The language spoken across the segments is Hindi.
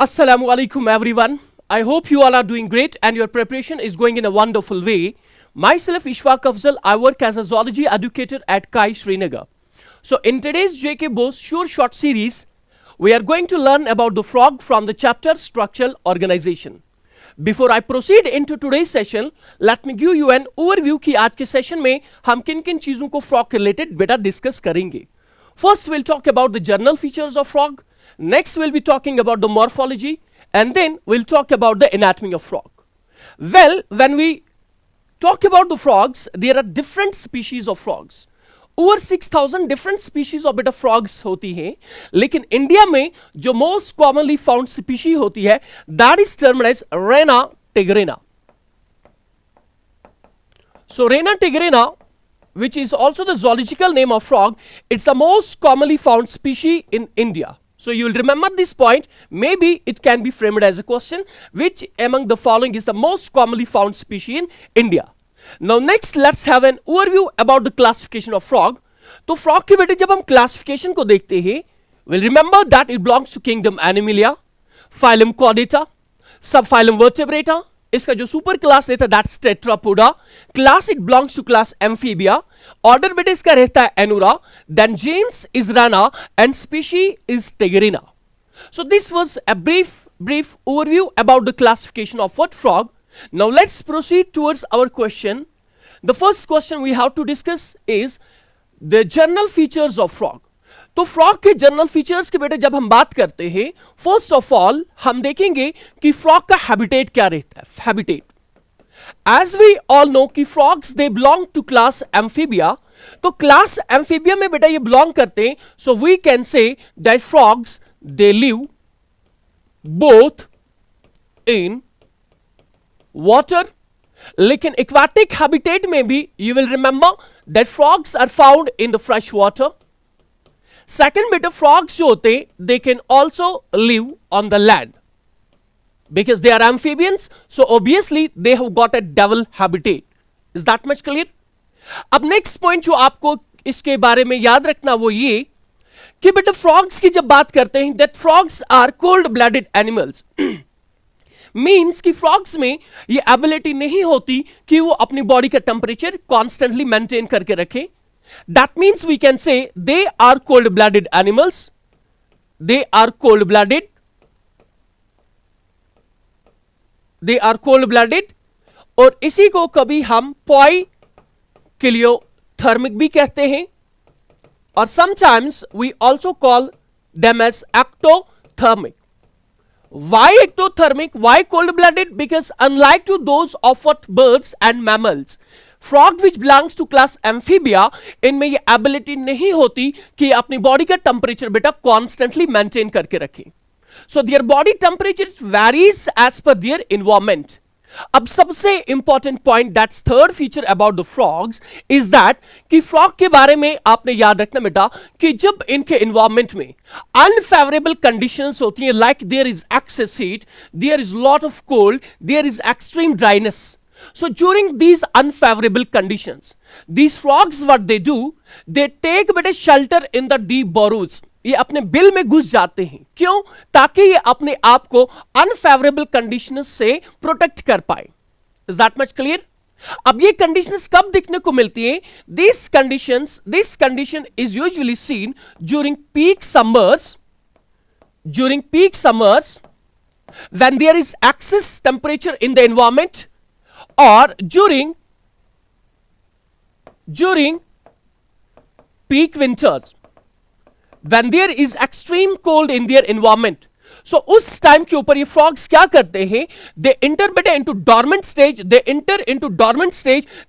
Assalamu alaikum everyone. I hope you all are doing great and your preparation is going in a wonderful way. Myself Ishfaq Afzal, I work as a zoology educator at Kai Srinagar. So in today's JK Bose Sure Short series, we are going to learn about the frog from the chapter Structural Organization. Before I proceed into today's session, let me give you an overview कि आज के सेशन में हम किन किन चीज़ों को frog के related बेटा डिस्कस करेंगे. First we'll talk about the general features of frog. Next we'll be talking about the morphology, and then we'll talk about the anatomy of frog. Well, when we talk about the frogs, there are different species of frogs. Over 6,000 different species of beta frogs होती हैं, लेकिन इंडिया में जो most commonly found species होती है, that is termed as Rana tigrina. So Rana tigrina, which is also the zoological name of frog, it's the most commonly found species in India. So you will remember this point. Maybe it can be framed as a question: which among the following is the most commonly found species in India? Now next let's have an overview about the classification of frog. तो frog के बेटे जब हम classification को देखते हैं, we'll remember that it belongs to kingdom Animalia, phylum Chordata, subphylum Vertebrata. इसका जो सुपर क्लास रहता है that's Tetrapoda. Class it belongs to class Amphibia. Order बेटे इसका रहता है Anura. Then genus is Rana and species is tigrina. So this was a brief overview about the classification of what frog. Now let's proceed towards our question. The first question we have to discuss is the general features of frog. तो फ्रॉग के जनरल फीचर्स के बेटे जब हम बात करते हैं, फर्स्ट ऑफ ऑल हम देखेंगे कि फ्रॉग का हैबिटेट क्या रहता है. Habitat, as we all know कि frogs they belong to class Amphibia. तो क्लास एम्फीबिया में बेटा ये बिलोंग करते हैं. So we can say that frogs they live both in water, लेकिन एक्वाटिक हैबिटेट में भी you will remember that frogs are found in the fresh water. Second beta frogs जो होते they can also live on the land because they are amphibians, so obviously they have got a double habitat. Is that much clear? अब next point जो आपको इसके बारे में याद रखना वो ये कि बेटा frogs की जब बात करते हैं that frogs are cold blooded animals. Means कि फ्रॉग्स में ये एबिलिटी नहीं होती कि वो अपनी बॉडी का टेम्परेचर कॉन्स्टेंटली मेंटेन करके रखें. That means we can say they are cold-blooded animals. They are cold-blooded. They are cold-blooded. और इसी को कभी हम poikiliothermic भी कहते हैं. और sometimes we also call them as ectothermic. Why ectothermic? Why cold-blooded? Because unlike to those of what birds and mammals, frog which belongs to class amphibia, इनमें ये एबिलिटी नहीं होती कि अपनी बॉडी का टेम्परेचर बेटा कॉन्स्टेंटली मेंटेन करके रखें. So their body temperature varies as per their environment. अब सबसे important point that's third feature about the frogs is that कि फ्रॉग के बारे में आपने याद रखना बेटा कि जब इनके एनवायरमेंट में अनफेवरेबल कंडीशंस होती हैं, like there is excess heat, there is lot of cold, there is extreme dryness. So during these unfavorable conditions, these frogs what they do, they take बेटे shelter in the deep burrows. ये अपने बिल में घुस जाते हैं. क्यों? ताकि ये अपने आप को unfavorable conditions से प्रोटेक्ट कर पाए. Is that much clear? अब ये कंडीशंस कब दिखने को मिलती है? This condition is usually seen during peak summers. During peak summers, when there is excess temperature in the environment, or during peak winters when there is extreme cold in their environment. So उस टाइम के ऊपर ये frogs क्या करते हैं? They enter into dormant stage.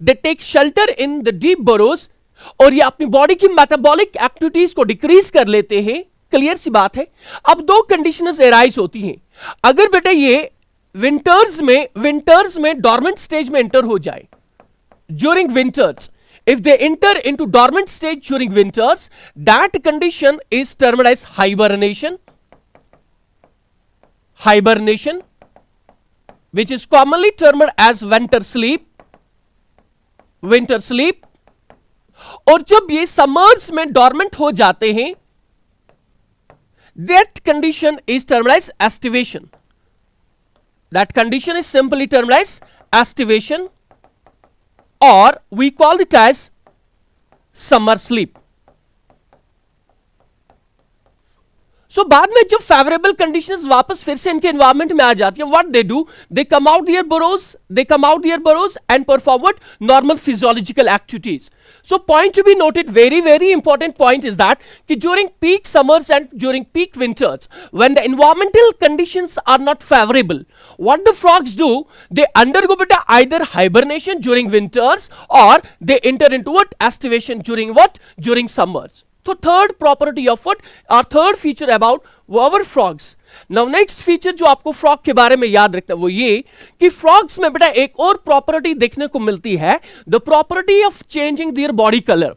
They take shelter in the deep burrows और ये अपनी बॉडी की मेटाबॉलिक एक्टिविटीज को डिक्रीज कर लेते हैं. क्लियर सी बात है. अब दो कंडीशंस एराइज होती हैं. अगर बेटा ये विंटर्स में डॉर्मेंट स्टेज में एंटर हो जाए during winters, if they enter into dormant stage during winters, that condition is termed as hibernation, which is commonly termed as winter sleep. और जब ये समर्स में डॉर्मेंट हो जाते हैं, That condition is termed as estivation. That condition is simply termed as estivation, or we call it as summer sleep. So बाद में जब फेवरेबल कंडीशंस वापस फिर से इनके एनवायरमेंट में आ जाती है, what they do, they come out their burrows and perform what normal physiological activities. So point to be noted, very important point is that कि during peak summers and during peak winters, when the environmental conditions are not favorable, what the frogs do, they undergo beta either hibernation during winters or they enter into what estivation during summers. So third property of what, or third feature about our frogs. Now next feature जो आपको frog के बारे में याद रखना है वो ये कि frogs में बेटा एक और property देखने को मिलती है, the property of changing their body color.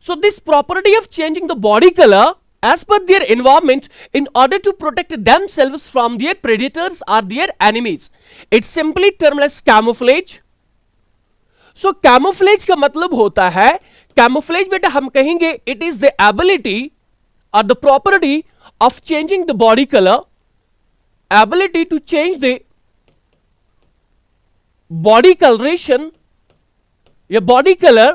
So this property of changing the body color as per their environment in order to protect themselves from their predators or their enemies. It's simply termed as camouflage. So camouflage का मतलब होता है, camouflage बेटा हम कहेंगे it is the ability or the property of changing the body color, ability to change the body coloration या body color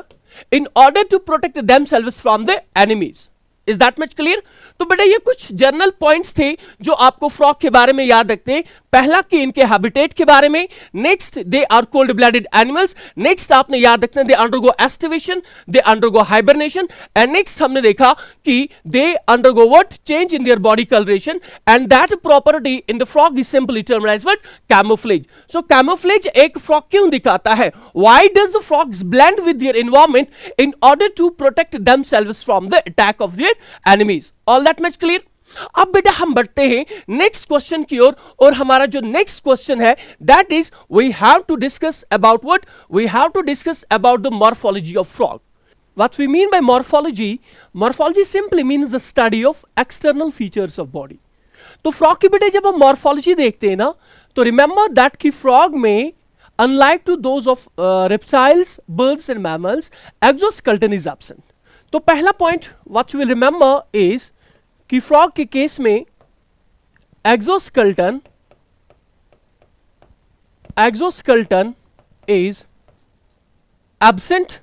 in order to protect themselves from the enemies. Is that much clear? तो बेटा ये कुछ जनरल पॉइंट्स थे जो आपको फ्रॉग के बारे में याद रखते हैं. पहला कि इनके हैबिटेट के बारे में, next they are cold blooded animals, next आपने याद रखना they undergo aestivation, they undergo hibernation, and next हमने देखा कि they undergo what change in their body coloration, and that property in the frog is simply termed as what camouflage. So camouflage एक फ्रॉग क्यों दिखाता है? Why does the frogs blend with their environment in order to protect themselves from the attack of there enemies. All that much clear? अब बेटा हम बढ़ते हैं नेक्स्ट क्वेश्चन की ओर, और हमारा जो नेक्स्ट क्वेश्चन है that is we have to discuss about what, we have to discuss about the morphology of frog. What we mean by morphology, morphology simply means the study of external features of body. तो फ्रॉग की बेटे जब हम मॉर्फोलॉजी देखते हैं ना, तो रिमेंबर दैट कि फ्रॉग में unlike to those of reptiles, birds and mammals, exoskeleton is absent. तो पहला point what you will remember is कि फ्रॉग के केस में exoskeleton is absent.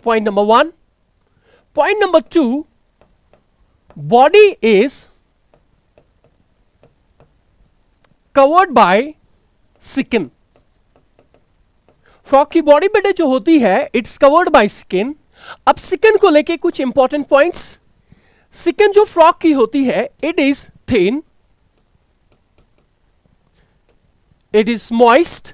Point number one. Point number two, body is covered by skin. Frog की बॉडी बेटे जो होती है इट्स कवर्ड बाय स्किन. अब स्किन को लेके कुछ इंपॉर्टेंट पॉइंट्स. स्किन जो फ्रॉग की होती है it is thin, it is moist.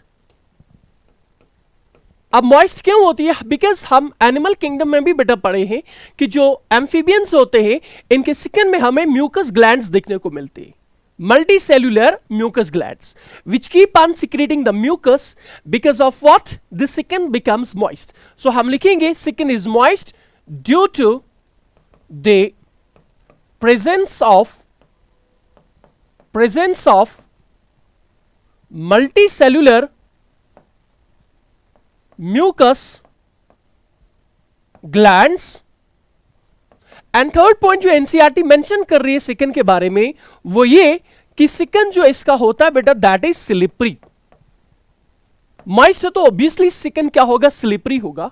अब मॉइस्ट क्यों होती है? बिकॉज हम एनिमल किंगडम में भी बेटा पढ़े हैं कि जो एम्फीबियंस होते हैं इनके स्किन में हमें म्यूकस ग्लैंड्स देखने को मिलती है, multicellular mucus glands which keep on secreting the mucus, because of what the skin becomes moist. So हम लिखेंगे skin is moist due to the presence of multicellular mucus glands. And third point जो एनसीईआरटी मेंशन कर रही है सिकन के बारे में वो ये कि सिकन जो इसका होता है बेटा दैट इज स्लिपरी. मॉइस्ट तो ऑब्वियसली सिकन क्या होगा? स्लिपरी होगा.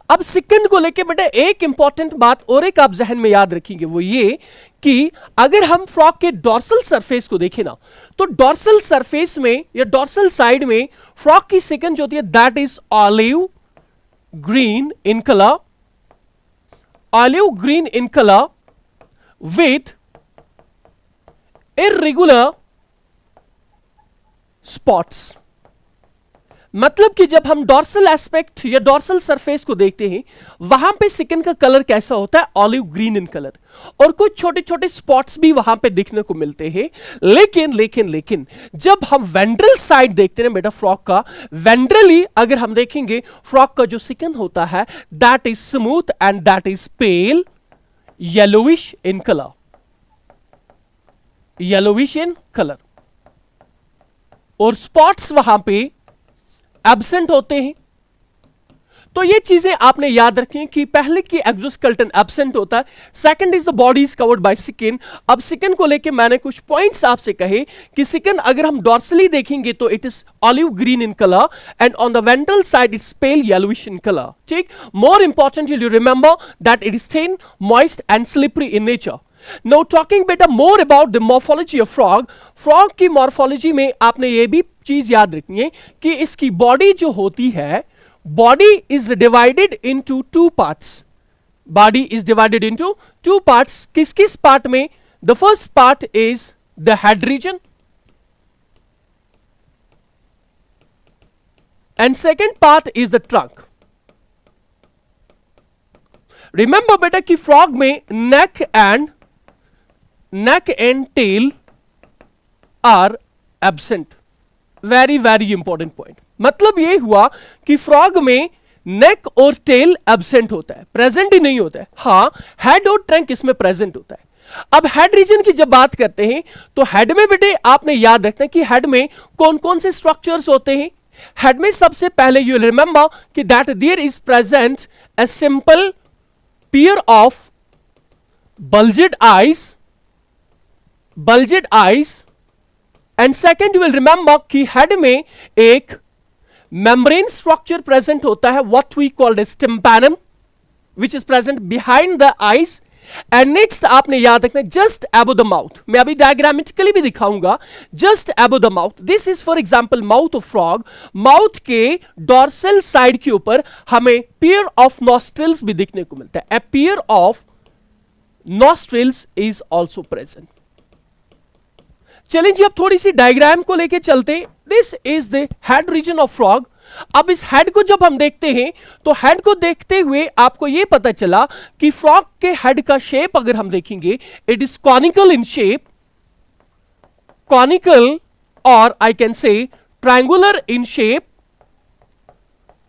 अब सिकन को लेके बेटा एक इंपॉर्टेंट बात और एक आप जहन में याद रखेंगे वो ये कि अगर हम फ्रॉग के डॉर्सल सरफेस को देखें ना, तो डॉर्सल सरफेस में या डॉर्सल साइड में फ्रॉग की सिकन जो होती है that is olive green in colour, olive green in color with irregular spots. मतलब कि जब हम डॉर्सल एस्पेक्ट या डॉर्सल सरफेस को देखते हैं वहां पे स्किन का कलर कैसा होता है? ऑलिव ग्रीन इन कलर, और कुछ छोटे छोटे स्पॉट्स भी वहां पे दिखने को मिलते हैं. लेकिन जब हम वेंट्रल साइड देखते हैं बेटा फ्रॉग का, वेंट्रली अगर हम देखेंगे फ्रॉग का जो स्किन होता है that is smooth and that is pail yellowish in colour, yellowish in colour, और स्पॉट्स वहां पे एब्सेंट होते हैं. तो ये चीजें आपने याद रखी कि पहले की एक्सोस्केलेटन एब्सेंट होता है, second is the body is covered by skin. अब स्किन को लेके मैंने कुछ पॉइंट्स आपसे कहे कि स्किन अगर हम डॉर्सली देखेंगे तो it is olive green in colour and on the ventral side it's pale yellowish in colour. ठीक, more important you remember that it is thin, moist and slippery in nature. Now talking better more about the morphology of frog, frog की morphology में आपने ये भी चीज याद रखनी है कि इसकी बॉडी जो होती है, body is divided into two parts. Body is divided into two parts. किस किस part में? The first part is the head region and second part is the trunk. Remember बेटा कि frog में neck and tail are absent. Very very important point. मतलब ये हुआ कि फ्रॉग में नेक और टेल एब्सेंट होता है, प्रेजेंट ही नहीं होता है। हाँ, हेड और ट्रंक इसमें प्रेजेंट होता है। अब हेड रीजन की जब बात करते हैं तो हेड में बेटे आपने याद रखना कि हेड में कौन कौन से स्ट्रक्चर्स होते हैं। हेड में सबसे पहले यू रिमेंबर कि that there is present a simple pair of bulged eyes and second you will remember कि हेड में एक membrane structure present होता है, what we call as tympanum which is present behind the eyes and next आपने याद रखना just above the mouth। मैं अभी diagrammatically भी दिखाऊंगा। just above the mouth, this is for example mouth of frog। mouth के dorsal side के ऊपर हमें pair of nostrils भी दिखने को मिलता है, a pair of nostrils is also present। चलें जी, अब थोड़ी सी डायग्राम को लेके चलते हैं। This is the head region of frog. अब इस हेड को जब हम देखते हैं तो हेड को देखते हुए आपको यह पता चला कि फ्रॉग के हेड का शेप अगर हम देखेंगे it is conical in shape, conical और I can say triangular in shape,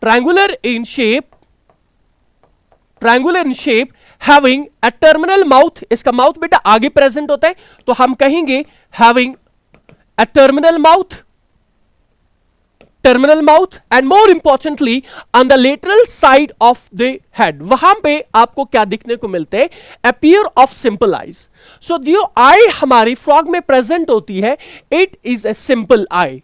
triangular in shape, triangular in shape, having a terminal mouth. इसका माउथ बेटा आगे प्रेजेंट होता है तो हम कहेंगे having a terminal mouth, terminal mouth and more importantly on the lateral side of the head वहां पे आपको क्या दिखने को मिलते हैं, a pair of simple eyes. So जो आई हमारी फ्रॉग में प्रेजेंट होती है it is a simple eye,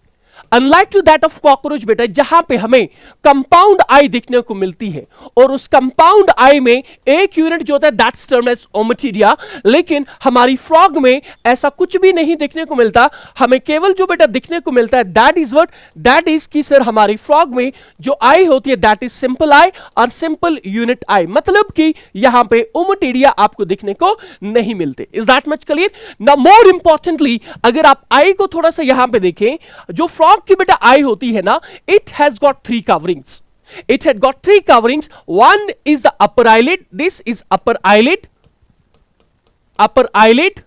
unlike to that of cockroach बेटा जहां पे हमें कंपाउंड आई दिखने को मिलती है और उस कंपाउंड आई में एक यूनिट जो होता है दैट्स टर्म्ड एज ओमोटिडिया। लेकिन हमारी फ्रॉग में ऐसा कुछ भी नहीं दिखने को मिलता, हमें केवल जो बेटा दिखने को मिलता है that is what, that is कि सर हमारी फ्रॉग में जो आई होती है दैट इज सिंपल आई और सिंपल यूनिट आई, मतलब कि यहां पे ओमोटिडिया आपको दिखने को नहीं मिलते। Is that much clear? Now more importantly अगर आप आई को थोड़ा सा यहां पे देखें, जो फ्रॉग की बेटा आई होती है ना it has got three coverings, it had got three coverings. One is the upper eyelid, this is upper eyelid, upper eyelid,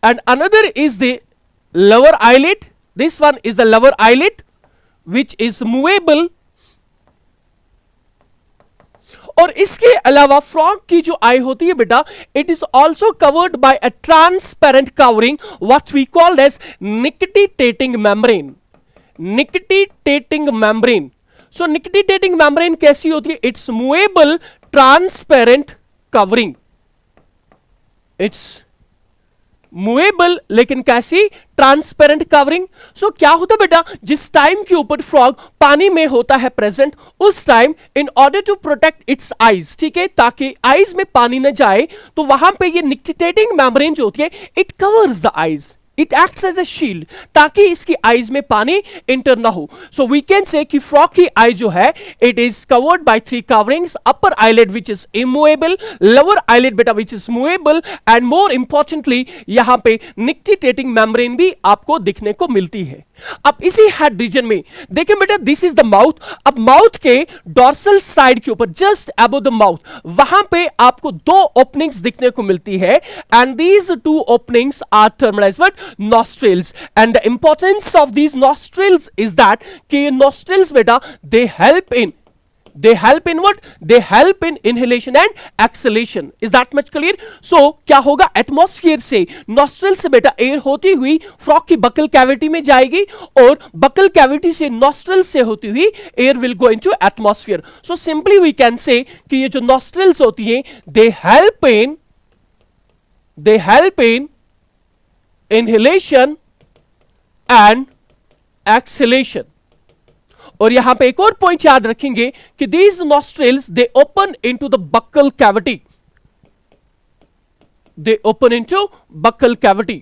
and another is the lower eyelid, this one is the lower eyelid which is movable। और इसके अलावा फ्रॉग की जो आई होती है बेटा it is also covered by a transparent covering what we called as nictitating membrane, nictitating membrane. So nictitating membrane कैसी होती है, it's movable transparent covering, it's movable लेकिन कैसी, ट्रांसपेरेंट कवरिंग। सो क्या होता है बेटा जिस टाइम के ऊपर फ्रॉग पानी में होता है प्रेजेंट उस time in order to protect its eyes, ठीक है, ताकि आईज में पानी न जाए तो वहां पे ये निकिटेटिंग मेम्ब्रेन जो होती है it covers the eyes, it acts as a shield ताकि इसकी आईज में पानी इंटर ना हो। सो वी कैन से कि फ्रॉग की आई जो है it is covered by three coverings, upper eyelid which is immovable, lower eyelid बेटा which is movable and more importantly यहां पे निकिटेटिंग मेम्ब्रेन भी आपको दिखने को मिलती है। अब इसी हेड रीजन में देखें बेटा दिस इज द माउथ। अब माउथ के डॉर्सल साइड के ऊपर जस्ट अबव द माउथ वहां पे आपको दो ओपनिंग्स दिखने को मिलती है and these two openings are termed as what, nostrils, and the importance of these nostrils is that कि nostrils बेटा they help in they help in what? They help in inhalation and exhalation. Is that much clear? So क्या होगा, एटमॉस्फेयर से, नॉस्ट्रल से बेटा एयर होती हुई फ्रॉग की बकल कैविटी में जाएगी और बकल कैविटी से, नॉस्ट्रल से होती हुई air will go into atmosphere. So simply we can say कि ये जो नॉस्ट्रल्स होती हैं, they help in inhalation and exhalation. और यहां पे एक और पॉइंट याद रखेंगे कि these nostrils they open into the buccal cavity. They open into buccal cavity.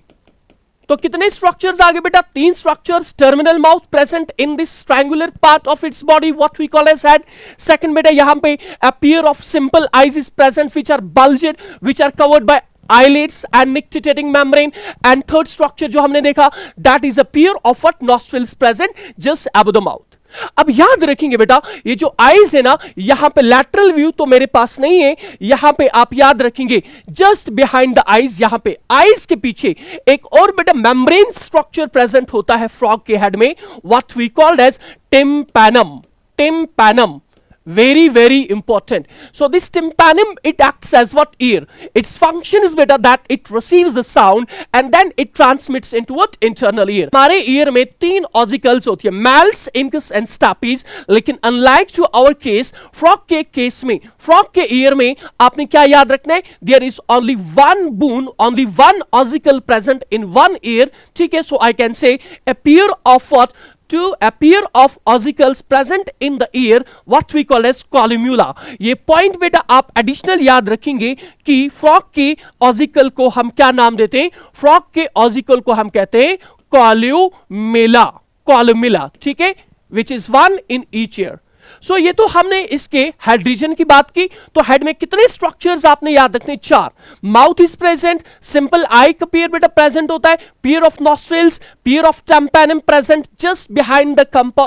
तो कितने स्ट्रक्चर्स आगे बेटा? 3 structures. Terminal mouth present in this triangular part of its body, what we call as head. Second बेटा यहां पे a pair of simple eyes is present which are bulged, which are covered by eyelids and nictitating membrane. And third structure जो हमने देखा, that is a pair of what nostrils present just above the mouth. अब याद रखेंगे बेटा, ये जो आईज है ना, यहां पे लैटरल व्यू तो मेरे पास नहीं है. यहां पे आप याद रखेंगे जस्ट बिहाइंड द आईज, यहां पे आईज के पीछे एक और बेटा मेम्ब्रेन स्ट्रक्चर प्रेजेंट होता है फ्रॉग के हेड में, what we called as tympanum. Tympanum, very very important. So this tympanum, it acts as what? Ear. Its function is better that it receives the sound and then it transmits into what? Internal ear. हमारे ear में 3 ossicles होती है, malleus, incus and stapes. लेकिन unlike to our case, frog के केस में, frog के ear में आपने क्या याद रखना है? There is only one bone, only one ossicle present in one ear. ठीक है? So I can say a pair of what? To a pair of ossicles present in the ear, what we call as columella. ये पॉइंट बेटा आप एडिशनल याद रखेंगे कि फ्रॉग के ऑसिकल को हम क्या नाम देते हैं? फ्रॉग के ऑसिकल को हम कहते हैं कॉल्यूमेला. कॉल्यूमेला, ठीक है, which is one in each ear. So ये तो हमने इसके हेड रीजन की बात की. तो हेड में कितने स्ट्रक्चर्स आपने याद रखने? 4. Mouth is present, simple eye का पेयर बेटा प्रेजेंट होता है, pair of nostrils, pair of tympanum present just behind the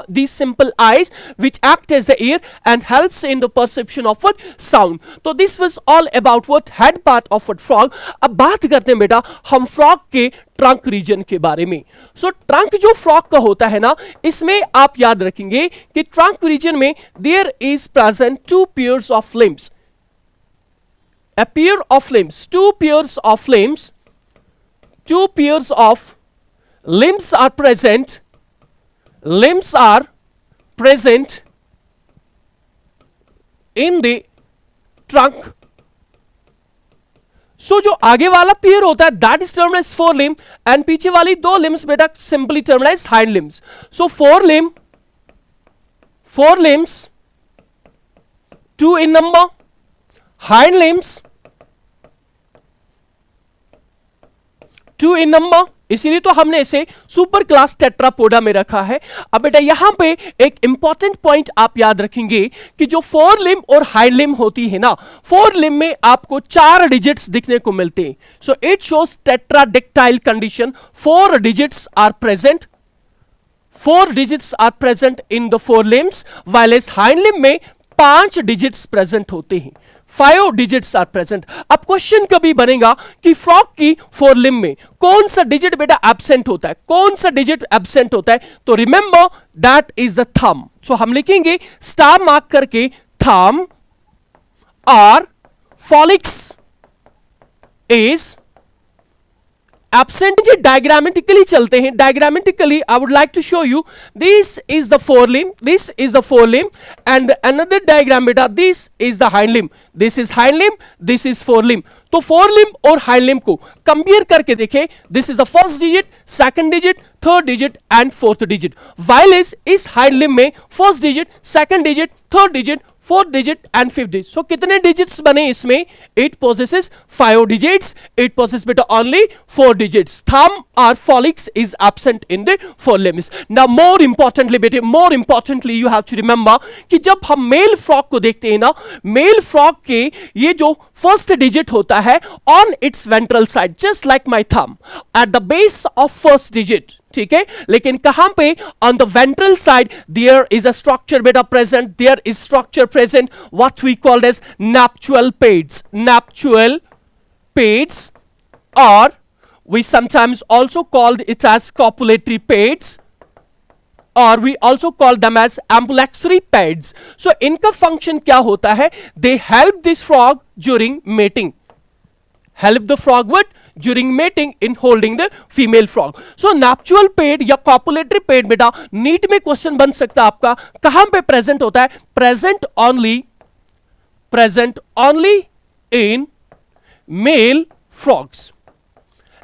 these simple eyes which act as the ear and helps in the perception of what? Sound. तो this was all about what? Head part of what? Frog. अब बात करते हैं बेटा हम फ्रॉग के ट्रंक रीजन के बारे में. सो ट्रंक जो फ्रॉग का होता है ना, इसमें आप याद रखेंगे कि ट्रंक रीजन में there is present 2 pairs of limbs. A pair of limbs, 2 pairs of limbs, 2 pairs of limbs are present. Limbs are present in the trunk. So जो आगे वाला पेयर होता है that is termed as 4 limb and पीछे वाली 2 लिम्स बेटा simply termed as hind limbs. So 4 limbs, 2 in number, hind limbs 2 in number. इसीलिए तो हमने इसे सुपर क्लास टेट्रापोडा में रखा है. अब बेटा यहां पे एक इंपॉर्टेंट पॉइंट आप याद रखेंगे कि जो 4 लिम्ब और हाइंड लिम्ब होती है ना, 4 लिम्ब में आपको 4 डिजिट्स दिखने को मिलते हैं. So it shows tetradactyl condition. 4 digits are present. 4 digits are present in the 4 limbs, while as hind limb में 5 digits present होते हैं. 5 digits are present. अब क्वेश्चन कभी बनेगा कि फ्रॉग की 4 लिम्ब में कौन सा डिजिट बेटा एब्सेंट होता है? कौन सा डिजिट एब्सेंट होता है? तो remember that is the thumb. So हम लिखेंगे स्टार मार्क करके थंब और फॉलिक्स इज एब्सेंट. जी डायग्रामेटिकली चलते हैं. Diagrammatically I would like to show you. This is the 4 limb, this is the 4 limb and another diagram बेटा this is the hind limb. This is hind limb, this is 4 limb. तो 4 लिम्ब और हाइंड लिम्ब को कंपेयर करके देखें. This is the first digit, second digit, third digit and fourth digit. While इस हाइंड लिम्ब में first digit, second digit, third digit, fourth digit and fifth digit. So कितने डिजिट्स बने इसमें? It possesses 5 digits. It possesses बेटा ओनली 4 डिजिट्स. थंब और pollex is absent in the 4 limbs. Now more importantly बेटे, more importantly you have to remember कि जब हम मेल फ्रॉग को देखते हैं ना, मेल फ्रॉग के ये जो फर्स्ट डिजिट होता है on its ventral side just like my thumb at the base of first digit. ठीक है, लेकिन कहां पे? On the ventral side there is a structure बेटा present. There is structure present what we called as nuptial pads. Nuptial pads or we sometimes also called it as copulatory pads. और we also call them as amplexory pads. So इनका फंक्शन क्या होता है? They help this frog during mating. Help the frog what? During mating in holding the female frog. So nuptial pad या copulatory pad बेटा नीट में क्वेश्चन बन सकता है आपका. कहां पे प्रेजेंट होता है? Present only in male frogs.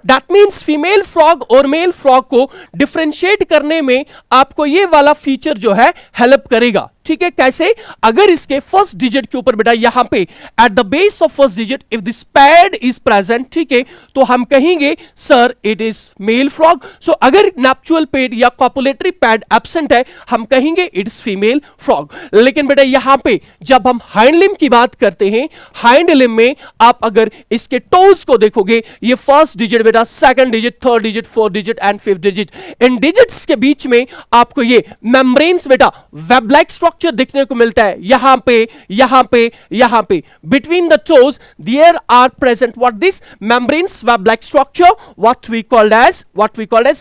That means female frog और मेल फ्रॉग को डिफ्रेंशिएट करने में आपको ये वाला फीचर जो है हेल्प करेगा. ठीक है, कैसे? अगर इसके फर्स्ट डिजिट के ऊपर बेटा यहां पे at the base of first digit if this pad is present, ठीक है, तो हम कहेंगे sir it is male frog. So अगर नैप्चुअल पैड या कॉपुलेटरी पैड एब्सेंट है हम कहेंगे इट इज फीमेल फ्रॉग. लेकिन बेटा यहां पे जब हम हाइंड लिम्ब की बात करते हैं, हाइंड लिम्ब में आप अगर इसके टोज को देखोगे, ये फर्स्ट डिजिट बेटा, second digit, third digit, fourth digit and fifth digit, in digits के बीच में आपको ये मेम्ब्रेन्स बेटा वेब लाइक स्ट्रक्चर दिखने को मिलता है. यहां पे between the toes there are present what this membranes web like structure what we called as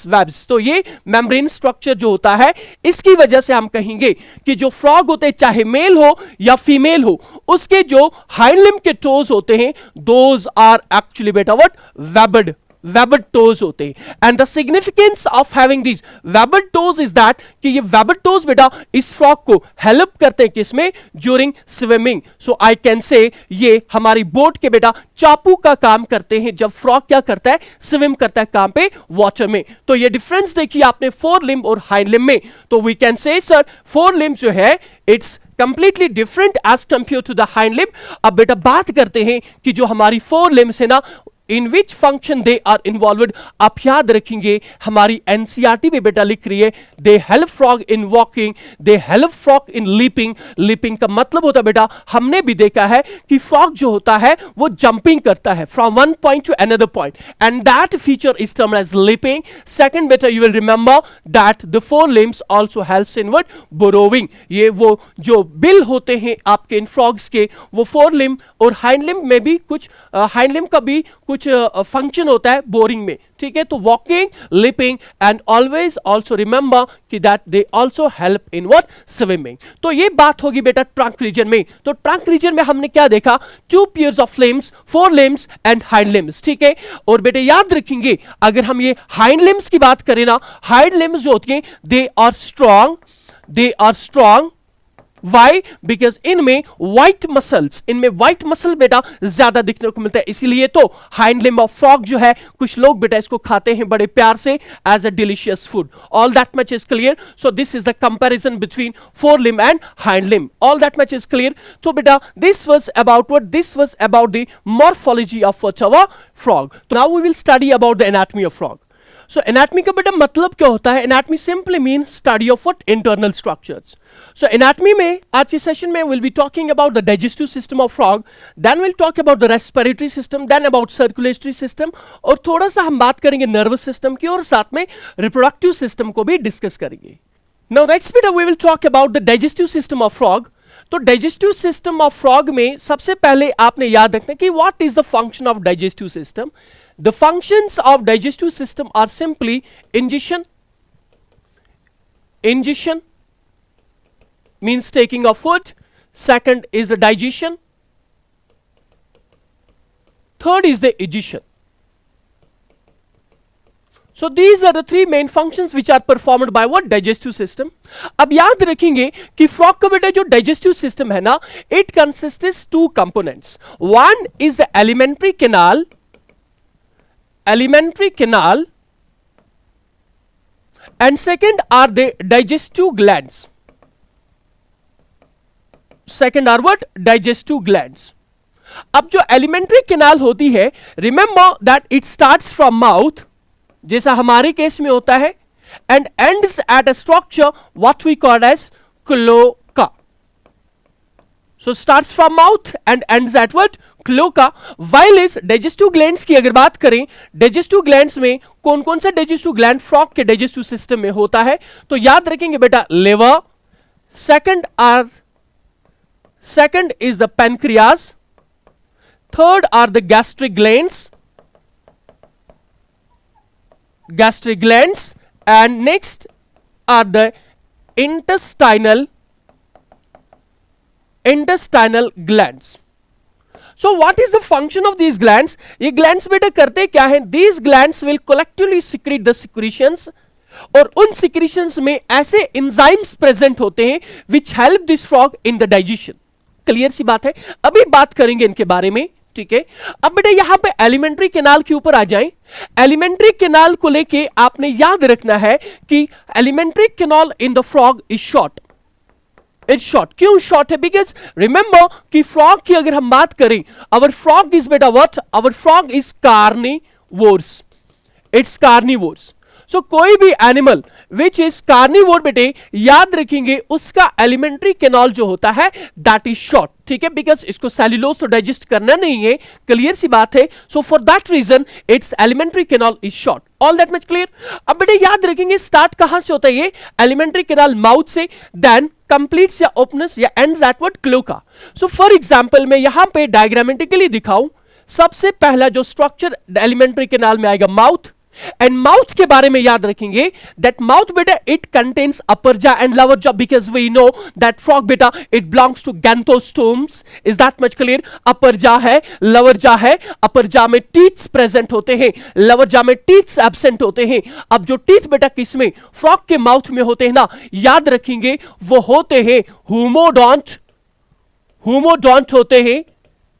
webs. तो ये मेम्ब्रेन स्ट्रक्चर जो होता है इसकी वजह से हम कहेंगे कि जो फ्रॉग होते हैं चाहे मेल हो या फीमेल हो, उसके जो हाइंड लिम्ब के टोज होते हैं दोज आर एक्चुअली बेटा व्हाट वेबड टोज होते हैं. And the significance of having these webbed toes is that कि ये वेबड टोज बेटा इस फ्रॉग को हेल्प करते हैं किसमें? During swimming. So I can से ये हमारी बोट के बेटा चापू का काम करते हैं जब फ्रॉग क्या करता है? स्विम करता है कहां पे? वाटर में. तो ये डिफरेंस देखिए आपने फोर लिम्ब और हाइंड लिम्ब में. तो we can say sir fore limb जो है it's completely different as compare to the hind limb. अब बेटा बात करते हैं कि जो हमारी फोर लिम्ब्स है ना, in which function they are involve. आप याद रखेंगे हमारी एनसीईआरटी में बेटा लिख रही है they help frog in walking, they help frog in leaping. Leaping का मतलब होता है बेटा, हमने भी देखा है कि फ्रॉग जो होता है वो जंपिंग करता है from one point to another point and that feature is termed as leaping. Second बेटा you will remember that the four limbs also helps in what? Burrowing. ये वो जो बिल होते हैं आपके इन फ्रॉग्स के वो फोर लिम्ब और हाइंड लिम्ब में भी कुछ हाइंड लिम्ब का भी कुछ फंक्शन होता है बोरिंग में. ठीक है, तो walking, leaping and always also remember कि that they also help in what? Swimming. तो ये बात होगी बेटा ट्रंक रीजन में. तो ट्रंक रीजन में हमने क्या देखा? Two pairs of limbs, four limbs and hind limbs. ठीक है, और बेटे याद रखेंगे अगर हम ये हाइंड लिम्स की बात करें ना, हाइंड लिम्स जो होती हैं they are strong. Why? Because इनमें व्हाइट मसल बेटा ज्यादा दिखने को मिलता है. इसीलिए तो हाइंड लिम्ब ऑफ फ्रॉग जो है कुछ लोग बेटा इसको खाते हैं बड़े प्यार से as a delicious food. All that much is clear. So this is the comparison between fore limb and hind limb. All that much is clear. तो बेटा this was about the morphology of our frog. Now we will study about the anatomy of frog. So anatomy का बेटा मतलब क्या होता है? Anatomy simply means study of what? Internal structures. So anatomy में आज के सेशन में we'll be talking about the digestive system of frog, then we'll talk about the respiratory system, then about circulatory system, और थोड़ा सा हम बात करेंगे nervous system की और साथ में reproductive system को भी डिस्कस करेंगे. Now next बेटा we will talk about the digestive system of frog. तो digestive system of frog में सबसे पहले आपने याद रखना कि what is the function of digestive system? The functions of digestive system are simply ingestion means taking of food. Second is the digestion. Third is the egestion. So these are the three main functions which are performed by what? Digestive system. अब याद रखेंगे कि फ्रॉग का बेटा जो digestive system है ना, it consists two components. One is the alimentary canal and second are the digestive glands. Second are what? Digestive glands. अब जो alimentary canal होती है, remember that it starts from mouth, जैसा हमारे केस में होता है, and ends at a structure what we call as cloaca. So starts from mouth and ends at what? Cloaca. While is digestive glands की अगर बात करें, डाइजेस्टिव ग्लैंड्स में कौन कौन सा डाइजेस्टिव ग्लैंड फ्रॉग के डाइजेस्टिव सिस्टम में होता है? तो याद रखेंगे बेटा liver, second is the pancreas, third are the gastric glands and next are the intestinal glands. So what is the function of these glands? ये glands बेटा करते क्या है? These glands will collectively secrete the secretions, और उन secretions में ऐसे enzymes present होते हैं which help this frog in the digestion. Clear सी बात है, अभी बात करेंगे इनके बारे में, ठीक है। अब बेटा यहां पे एलिमेंट्री कैनाल के ऊपर आ जाएं। एलिमेंट्री कैनाल को लेके आपने याद रखना है कि alimentary canal in the frog is short. It's short, क्यों शॉर्ट है? बिकॉज रिमेंबर कि फ्रॉग की अगर हम बात करें, अवर फ्रॉग इज बेटा what? Our frog is carnivores. It's carnivores. So कोई भी एनिमल विच इज कार्निवोर बेटे याद रखेंगे उसका एलिमेंट्री कैनाल जो होता है दैट इज शॉर्ट, ठीक है, बिकॉज इसको सेल्यूलोज तो डाइजेस्ट करना नहीं है, क्लियर सी बात है। So for that reason its alimentary canal is short. All that much clear. अब बेटे याद रखेंगे स्टार्ट कहां से होता है ये एलिमेंट्री कैनाल? माउथ से, देन कंप्लीट्स या ओपनस या ends at what? Cloaca. So for example मैं यहां पे डायग्रामेटिकली दिखाऊं, सबसे पहला जो स्ट्रक्चर एलिमेंट्री कैनाल में आएगा माउथ, एंड माउथ के बारे में याद रखेंगे दैट माउथ बेटा it contains upper jaw and lower jaw, because we know that frog बेटा it belongs to gnathostomes. Is that much clear? Upper jaw है, लोअर जा है, अपर जा में टीथ्स प्रेजेंट होते हैं, लोअर जा में टीथ्स एब्सेंट होते हैं। अब जो टीथ बेटा किसमें? फ्रॉग के माउथ में होते हैं ना, याद रखेंगे वो होते हैं हुमोडोंट। हुमोडोंट होते हैं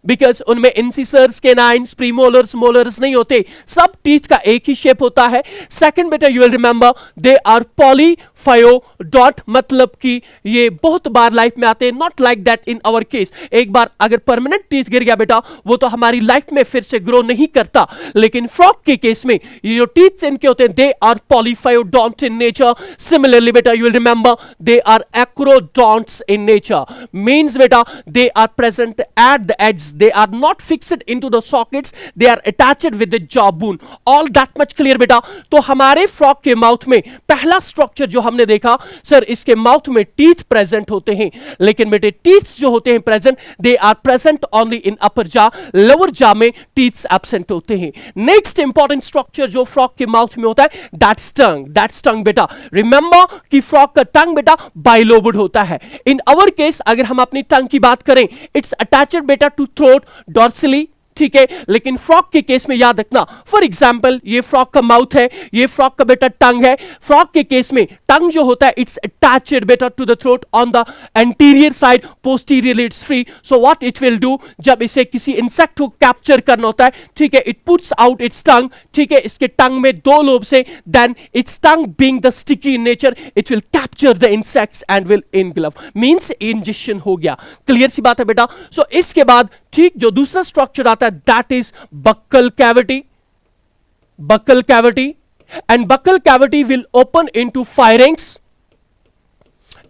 बिकॉज उनमें इंसिसर्स, केनाइन्स, प्रीमोलर्स, मोलर्स नहीं होते, सब टीथ का एक ही शेप होता है। सेकंड बेटा you will remember they are polyphyodont, मतलब कि ये बहुत बार लाइफ में आते हैं, not like that in our case. एक बार अगर परमानेंट टीथ गिर गया बेटा वो तो हमारी लाइफ में फिर से ग्रो नहीं करता, लेकिन फ्रॉग के केस में ये जो टीथ इनके होते हैं they are polyphyodont in nature. Similarly बेटा you will remember they are acrodonts in nature, means बेटा they are present at the edge, they are not fixed into the sockets, they are attached with the jawbone. All that much clear बेटा। तो हमारे फ्रॉग के माउथ में पहला स्ट्रक्चर जो हमने देखा, सर इसके माउथ में टीथ प्रेजेंट होते हैं, लेकिन बेटे टीथ जो होते हैं present they are present only in upper jaw, lower jaw में टीथ्स एब्सेंट होते हैं। नेक्स्ट इंपॉर्टेंट स्ट्रक्चर जो फ्रॉग के माउथ में होता है दैट्स टंग। दैट्स टंग बेटा, रिमेंबर कि फ्रॉग का टंग बेटा बाइलोब्ड होता है। इन आवर केस अगर हम अपनी टंग की बात करें इट्स अटैच्ड बेटा टू थ्रोट डॉर्सली, ठीक है, लेकिन फ्रॉग के केस में याद रखना, फॉर एग्जाम्पल ये फ्रॉग का माउथ है, ये फ्रॉग का बेटा टंग है। फ्रॉग के केस में टंग जो होता है इट्स अटैच्ड बेटा to the throat on the anterior side, posteriorly it's free. So what it will do, जब इसे किसी इंसेक्ट को कैप्चर करना होता है, ठीक है, it puts out its tongue, ठीक है, इसके टंग में दो लोब से, then its tongue being the sticky in nature it will capture the insects and will engulf, means ingestion हो गया। क्लियर सी बात है बेटा। सो इसके बाद ठीक जो दूसरा स्ट्रक्चर आता है that is buccal cavity. Buccal cavity, and buccal cavity will open into pharynx.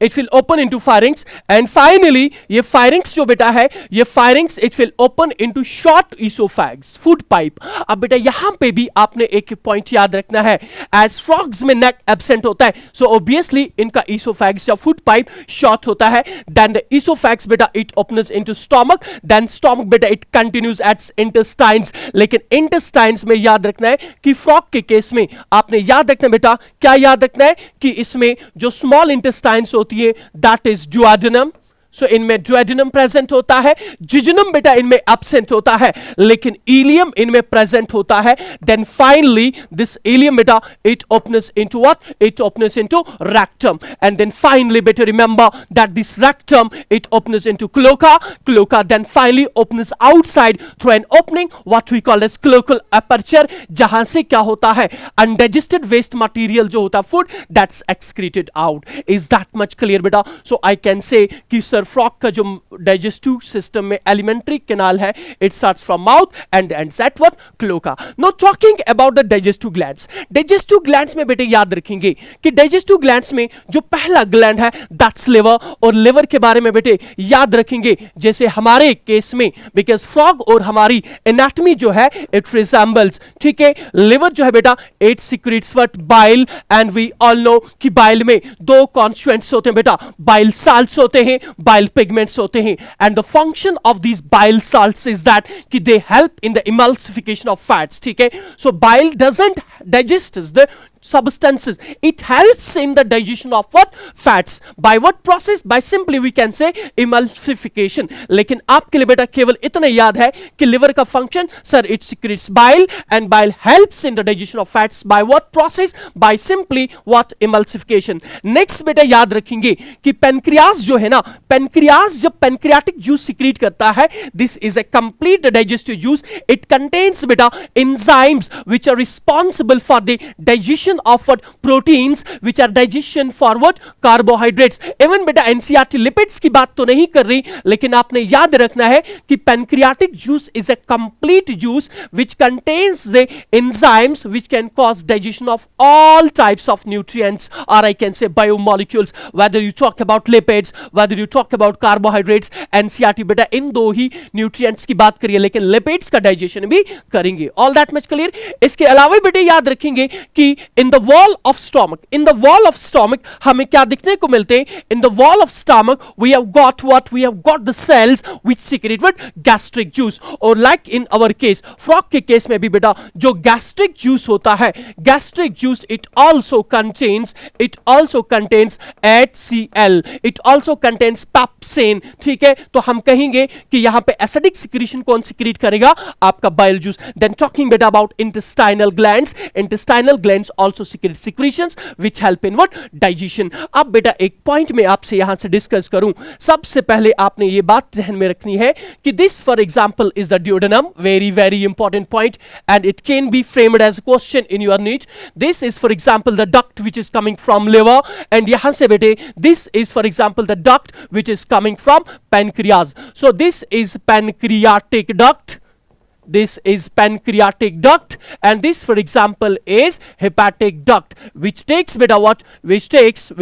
It will open into pharynx, and finally ये pharynx जो बेटा है ये pharynx it will open into short esophagus, food pipe. अब बेटा यहां पे भी आपने एक पॉइंट याद रखना है, as frogs में neck absent होता है, so obviously इनका esophagus या food pipe short होता है, then the esophagus बेटा it opens into stomach, then stomach बेटा it continues at intestines। लेकिन intestines में याद रखना है कि frog के केस में आपने याद रखना है बेटा, क्या याद रखना है कि इसमें जो small intestines that is duodenum। सो इनमें ड्यूडेनम प्रेजेंट होता है, जिजनम बेटा इनमें एब्सेंट होता है, लेकिन इलियम इनमें प्रेजेंट होता है। देन फाइनली दिस इलियम बेटा it opens into what? It opens into rectum, and then finally बेटा remember that this rectum it opens into cloaca, cloaca then finally opens outside through an opening what we call as cloacal aperture, जहां से क्या होता है अनडाइजेस्टेड वेस्ट मटेरियल जो होता है food that's excreted out. Is that much clear बेटा? सो आई कैन से कि सर फ्रॉग का जो डाइजेस्टिव सिस्टम में एलिमेंट्री कैनाल है it starts from mouth and ends at what? Cloaca. Now talking about the digestive glands, digestive glands में बेटे याद रखेंगे कि डाइजेस्टिव ग्लैंड्स में जो पहला ग्लैंड है दैट्स लिवर, और लिवर के बारे में बेटे याद रखेंगे जैसे हमारे केस में बिकॉज फ्रॉग और हमारी एनाटॉमी जो है इट रिजेंबल्स, ठीक है, लिवर जो है बेटा it secretes what? Bile, and we all know कि बाइल में दो कॉन्स्टिट्यूएंट्स होते हैं बेटा, बाइल साल्ट्स होते हैं, बाइल पिगमेंट्स होते हैं, and the function of these bile salts is that कि they help in the emulsification of fats, ठीक है। So bile doesn't digest the substances. It helps in the digestion of what? Fats. By what process? By simply we can say emulsification. लेकिन आपके लिए बेटा केवल इतना याद है कि लिवर का function, sir it secretes bile and bile helps in the digestion of fats. By what process? By simply what? Emulsification. Next बेटा याद रखेंगे कि पेनक्रियाज जो है ना, पेनक्रियाज जब पेनक्रियाटिक जूस सिक्रीट करता है, this is a complete digestive juice. It contains बेटा enzymes which are responsible for the digestion of what? Proteins which are digestion for what? Carbohydrates. Even बेटा NCERT lipids की बात तो नहीं कर रही, लेकिन आपने याद रखना है कि pancreatic juice is a complete juice which contains the enzymes which can cause digestion of all types of nutrients, or I can say biomolecules, whether you talk about lipids, whether you talk about carbohydrates. NCERT बेटा इन दो ही nutrients की बात करिए, लेकिन lipids का digestion भी करेंगे. All that much clear? इसके अलावा बेटे याद रखेंगे कि in the wall of stomach हमें क्या दिखने को मिलते हैं? In the wall of stomach we have got what? We have got the cells which secrete what? Gastric juice. और like in our case, frog के केस में भी बेटा जो gastric juice होता है, gastric juice it also contains HCl, it also contains pepsin. ठीक है, तो हम कहेंगे कि यहाँ पे acidic secretion कौन secrete करेगा? आपका bile juice. Then talking बेटा about intestinal glands also secrete secretions which help in what? Digestion. अब बेटा एक पॉइंट में आपसे यहां से डिस्कस करूं. सबसे पहले आपने ये बात ध्यान में रखनी है कि this for example is the duodenum, very important point, and it can be framed as a question in your NEET. This is for example the duct which is coming from liver, and यहां से बेटे this is for example the duct which is coming from pancreas. So this is pancreatic duct, and this for example is hepatic duct which takes beta what? which takes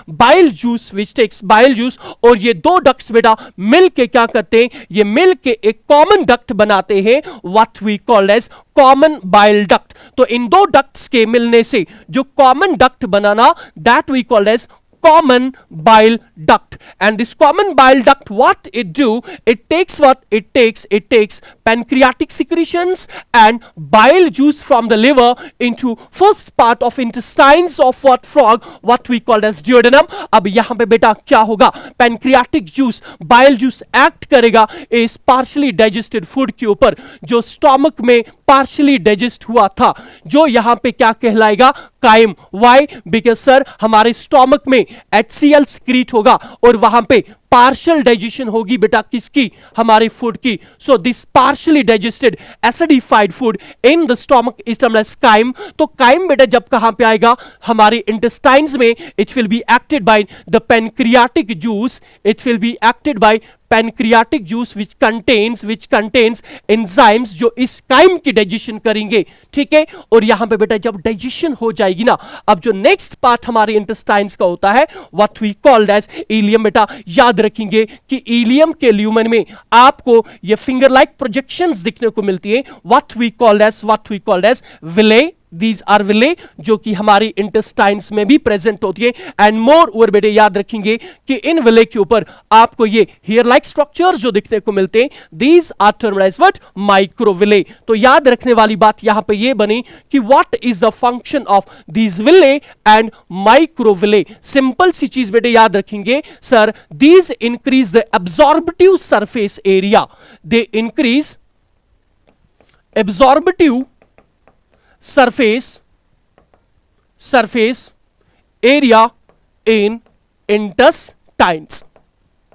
bile juice, और ये दो ducts बेटा मिल के क्या करते हैं? ये मिल के एक common duct बनाते हैं, what we call as common bile duct. तो इन दो ducts के मिलने से जो common duct banana, that we call as common bile duct. And this common bile duct, what it do? It takes what? It takes pancreatic secretions and bile juice from the liver into first part of intestines of what? Frog, what we call as duodenum. अब यहाँ पे बेटा क्या होगा? Pancreatic juice, bile juice act करेगा इस partially digested food के ऊपर जो stomach में partially digest हुआ था, जो यहाँ पे क्या कहलाएगा? कायम. Why? Because sir हमारे stomach में HCl secrete होगा और वहां पे partial digestion होगी बेटा किसकी? हमारे food की. So this partially digested acidified food in the stomach is termed as chyme. तो chyme बेटा जब कहां पे आएगा? हमारे intestines में it will be acted by the pancreatic juice. It will be acted by pancreatic juice which contains enzymes जो इस काइम की डाइजेशन करेंगे. ठीक है, और यहां पे बेटा जब डाइजेशन हो जाएगी ना, अब जो नेक्स्ट पार्ट हमारे इंटेस्टाइन्स का होता है what we called as ileum. बेटा याद रखेंगे कि इलियम के ल्यूमेन में आपको ये फिंगर लाइक प्रोजेक्शंस दिखने को मिलती है, what we called as villi. These are villi जो कि हमारी इंटेस्टाइन्स में भी प्रेजेंट होती है. एंड मोर ओवर बेटे याद रखेंगे कि इन विले के ऊपर आपको ये हेयर लाइक स्ट्रक्चर्स जो दिखने को मिलते हैं, these are termed as what? माइक्रोविले. तो याद रखने वाली बात यहां पे ये बनी कि what is the function of these villi and microvilli. Simple सी चीज बेटे याद रखेंगे sir, these increase the absorptive surface area. They increase absorptive surface area in intestines.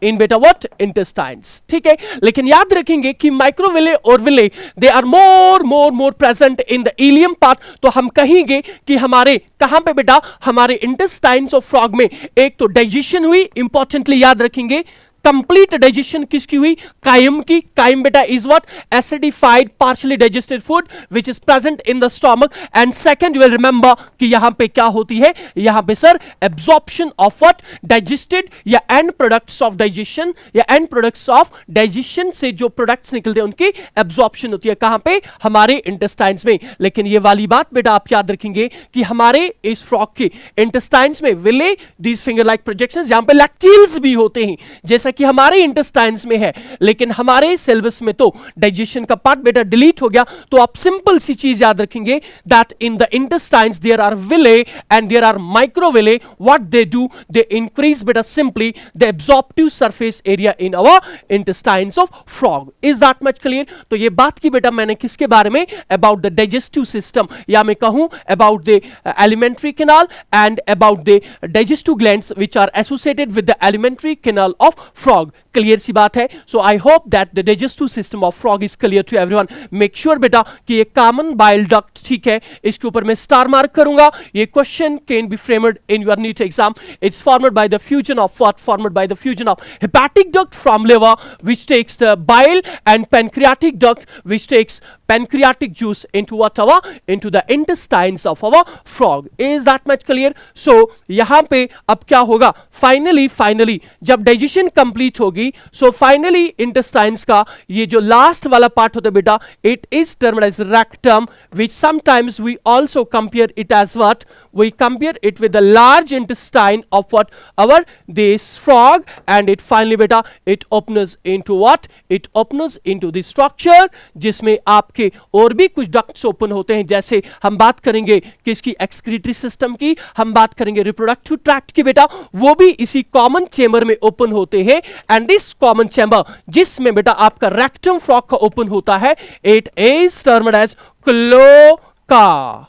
इन बेटा व्हाट? इंटेस्टाइन्स. ठीक है, लेकिन याद रखेंगे कि माइक्रोविले और villi they are more present in the ileum part. तो हम कहेंगे कि हमारे कहां पे बेटा? हमारे इंटेस्टाइन्स ऑफ फ्रॉग में एक तो डाइजेशन हुई, इंपॉर्टेंटली याद रखेंगे. कंप्लीट डाइजेशन किसकी हुई? कायम की. कायम बेटा is what? Acidified partially digested food which is present in the stomach. And second you will remember कि यहां पे क्या होती है? यहां पे sir absorption of what? Digested या एंड प्रोडक्ट्स ऑफ डाइजेशन, या एंड प्रोडक्ट्स ऑफ डाइजेशन से जो प्रोडक्ट्स निकलते हैं उनकी एब्जॉर्प्शन होती है. कहां पे? हमारे इंटेस्टाइन्स में. लेकिन ये वाली बात बेटा आप याद रखेंगे कि हमारे इस फ्रॉग के इंटेस्टाइन्स में विले, दीज फिंगर लाइक प्रोजेक्शंस, यहां पे लैक्टिल्स भी होते हैं. जैसा जैसा कि हमारे इंटेस्टाइन्स में है, लेकिन हमारे सिलेबस में तो डाइजेशन का पार्ट बेटा डिलीट हो गया। तो आप सिंपल सी चीज याद रखेंगे that in the intestines there are villi and there are microvilli. What they do, they increase बेटा simply the absorptive surface area in our intestines of frog. Is that much clear? तो ये बात की बेटा मैंने किसके बारे में, अबाउट द डाइजेस्टिव सिस्टम, या मैं कहूं about the alimentary canal and about the digestive glands which are associated with the alimentary canal of frog. Clear सी बात है। So I hope that the digestive system of frog is clear to everyone. Make sure बेटा कि ये कॉमन बाइल डक्ट, ठीक है, इसके ऊपर मैं स्टार मार्क करूंगा। ये question can be framed in your NEET exam. It's formed by the fusion of what, formed by the fusion of hepatic duct from liver which takes the bile and pancreatic duct which takes pancreatic juice into whatever, into the intestines of our frog. Is that much clear? So यहां पे अब क्या होगा, फाइनली जब डाइजेशन कंप्लीट होगी, सो फाइनली इंटेस्टाइन्स का ये जो लास्ट वाला पार्ट होता है बेटा, it is termed as rectum, which sometimes we also compare it as what, we compare it with the large intestine of what, our this frog, and it finally beta it opens into what, it opens into the structure जिसमें आपके और भी कुछ डक्ट्स ओपन होते हैं। जैसे हम बात करेंगे किसकी, एक्सक्रीटरी सिस्टम की, हम बात करेंगे रिप्रोडक्टिव ट्रैक्ट की बेटा, वो भी इसी कॉमन चेंबर में ओपन होते हैं। एंड दिस कॉमन चेंबर जिसमें बेटा आपका रेक्टम फ्रॉग का ओपन होता है, it is termed as cloaca,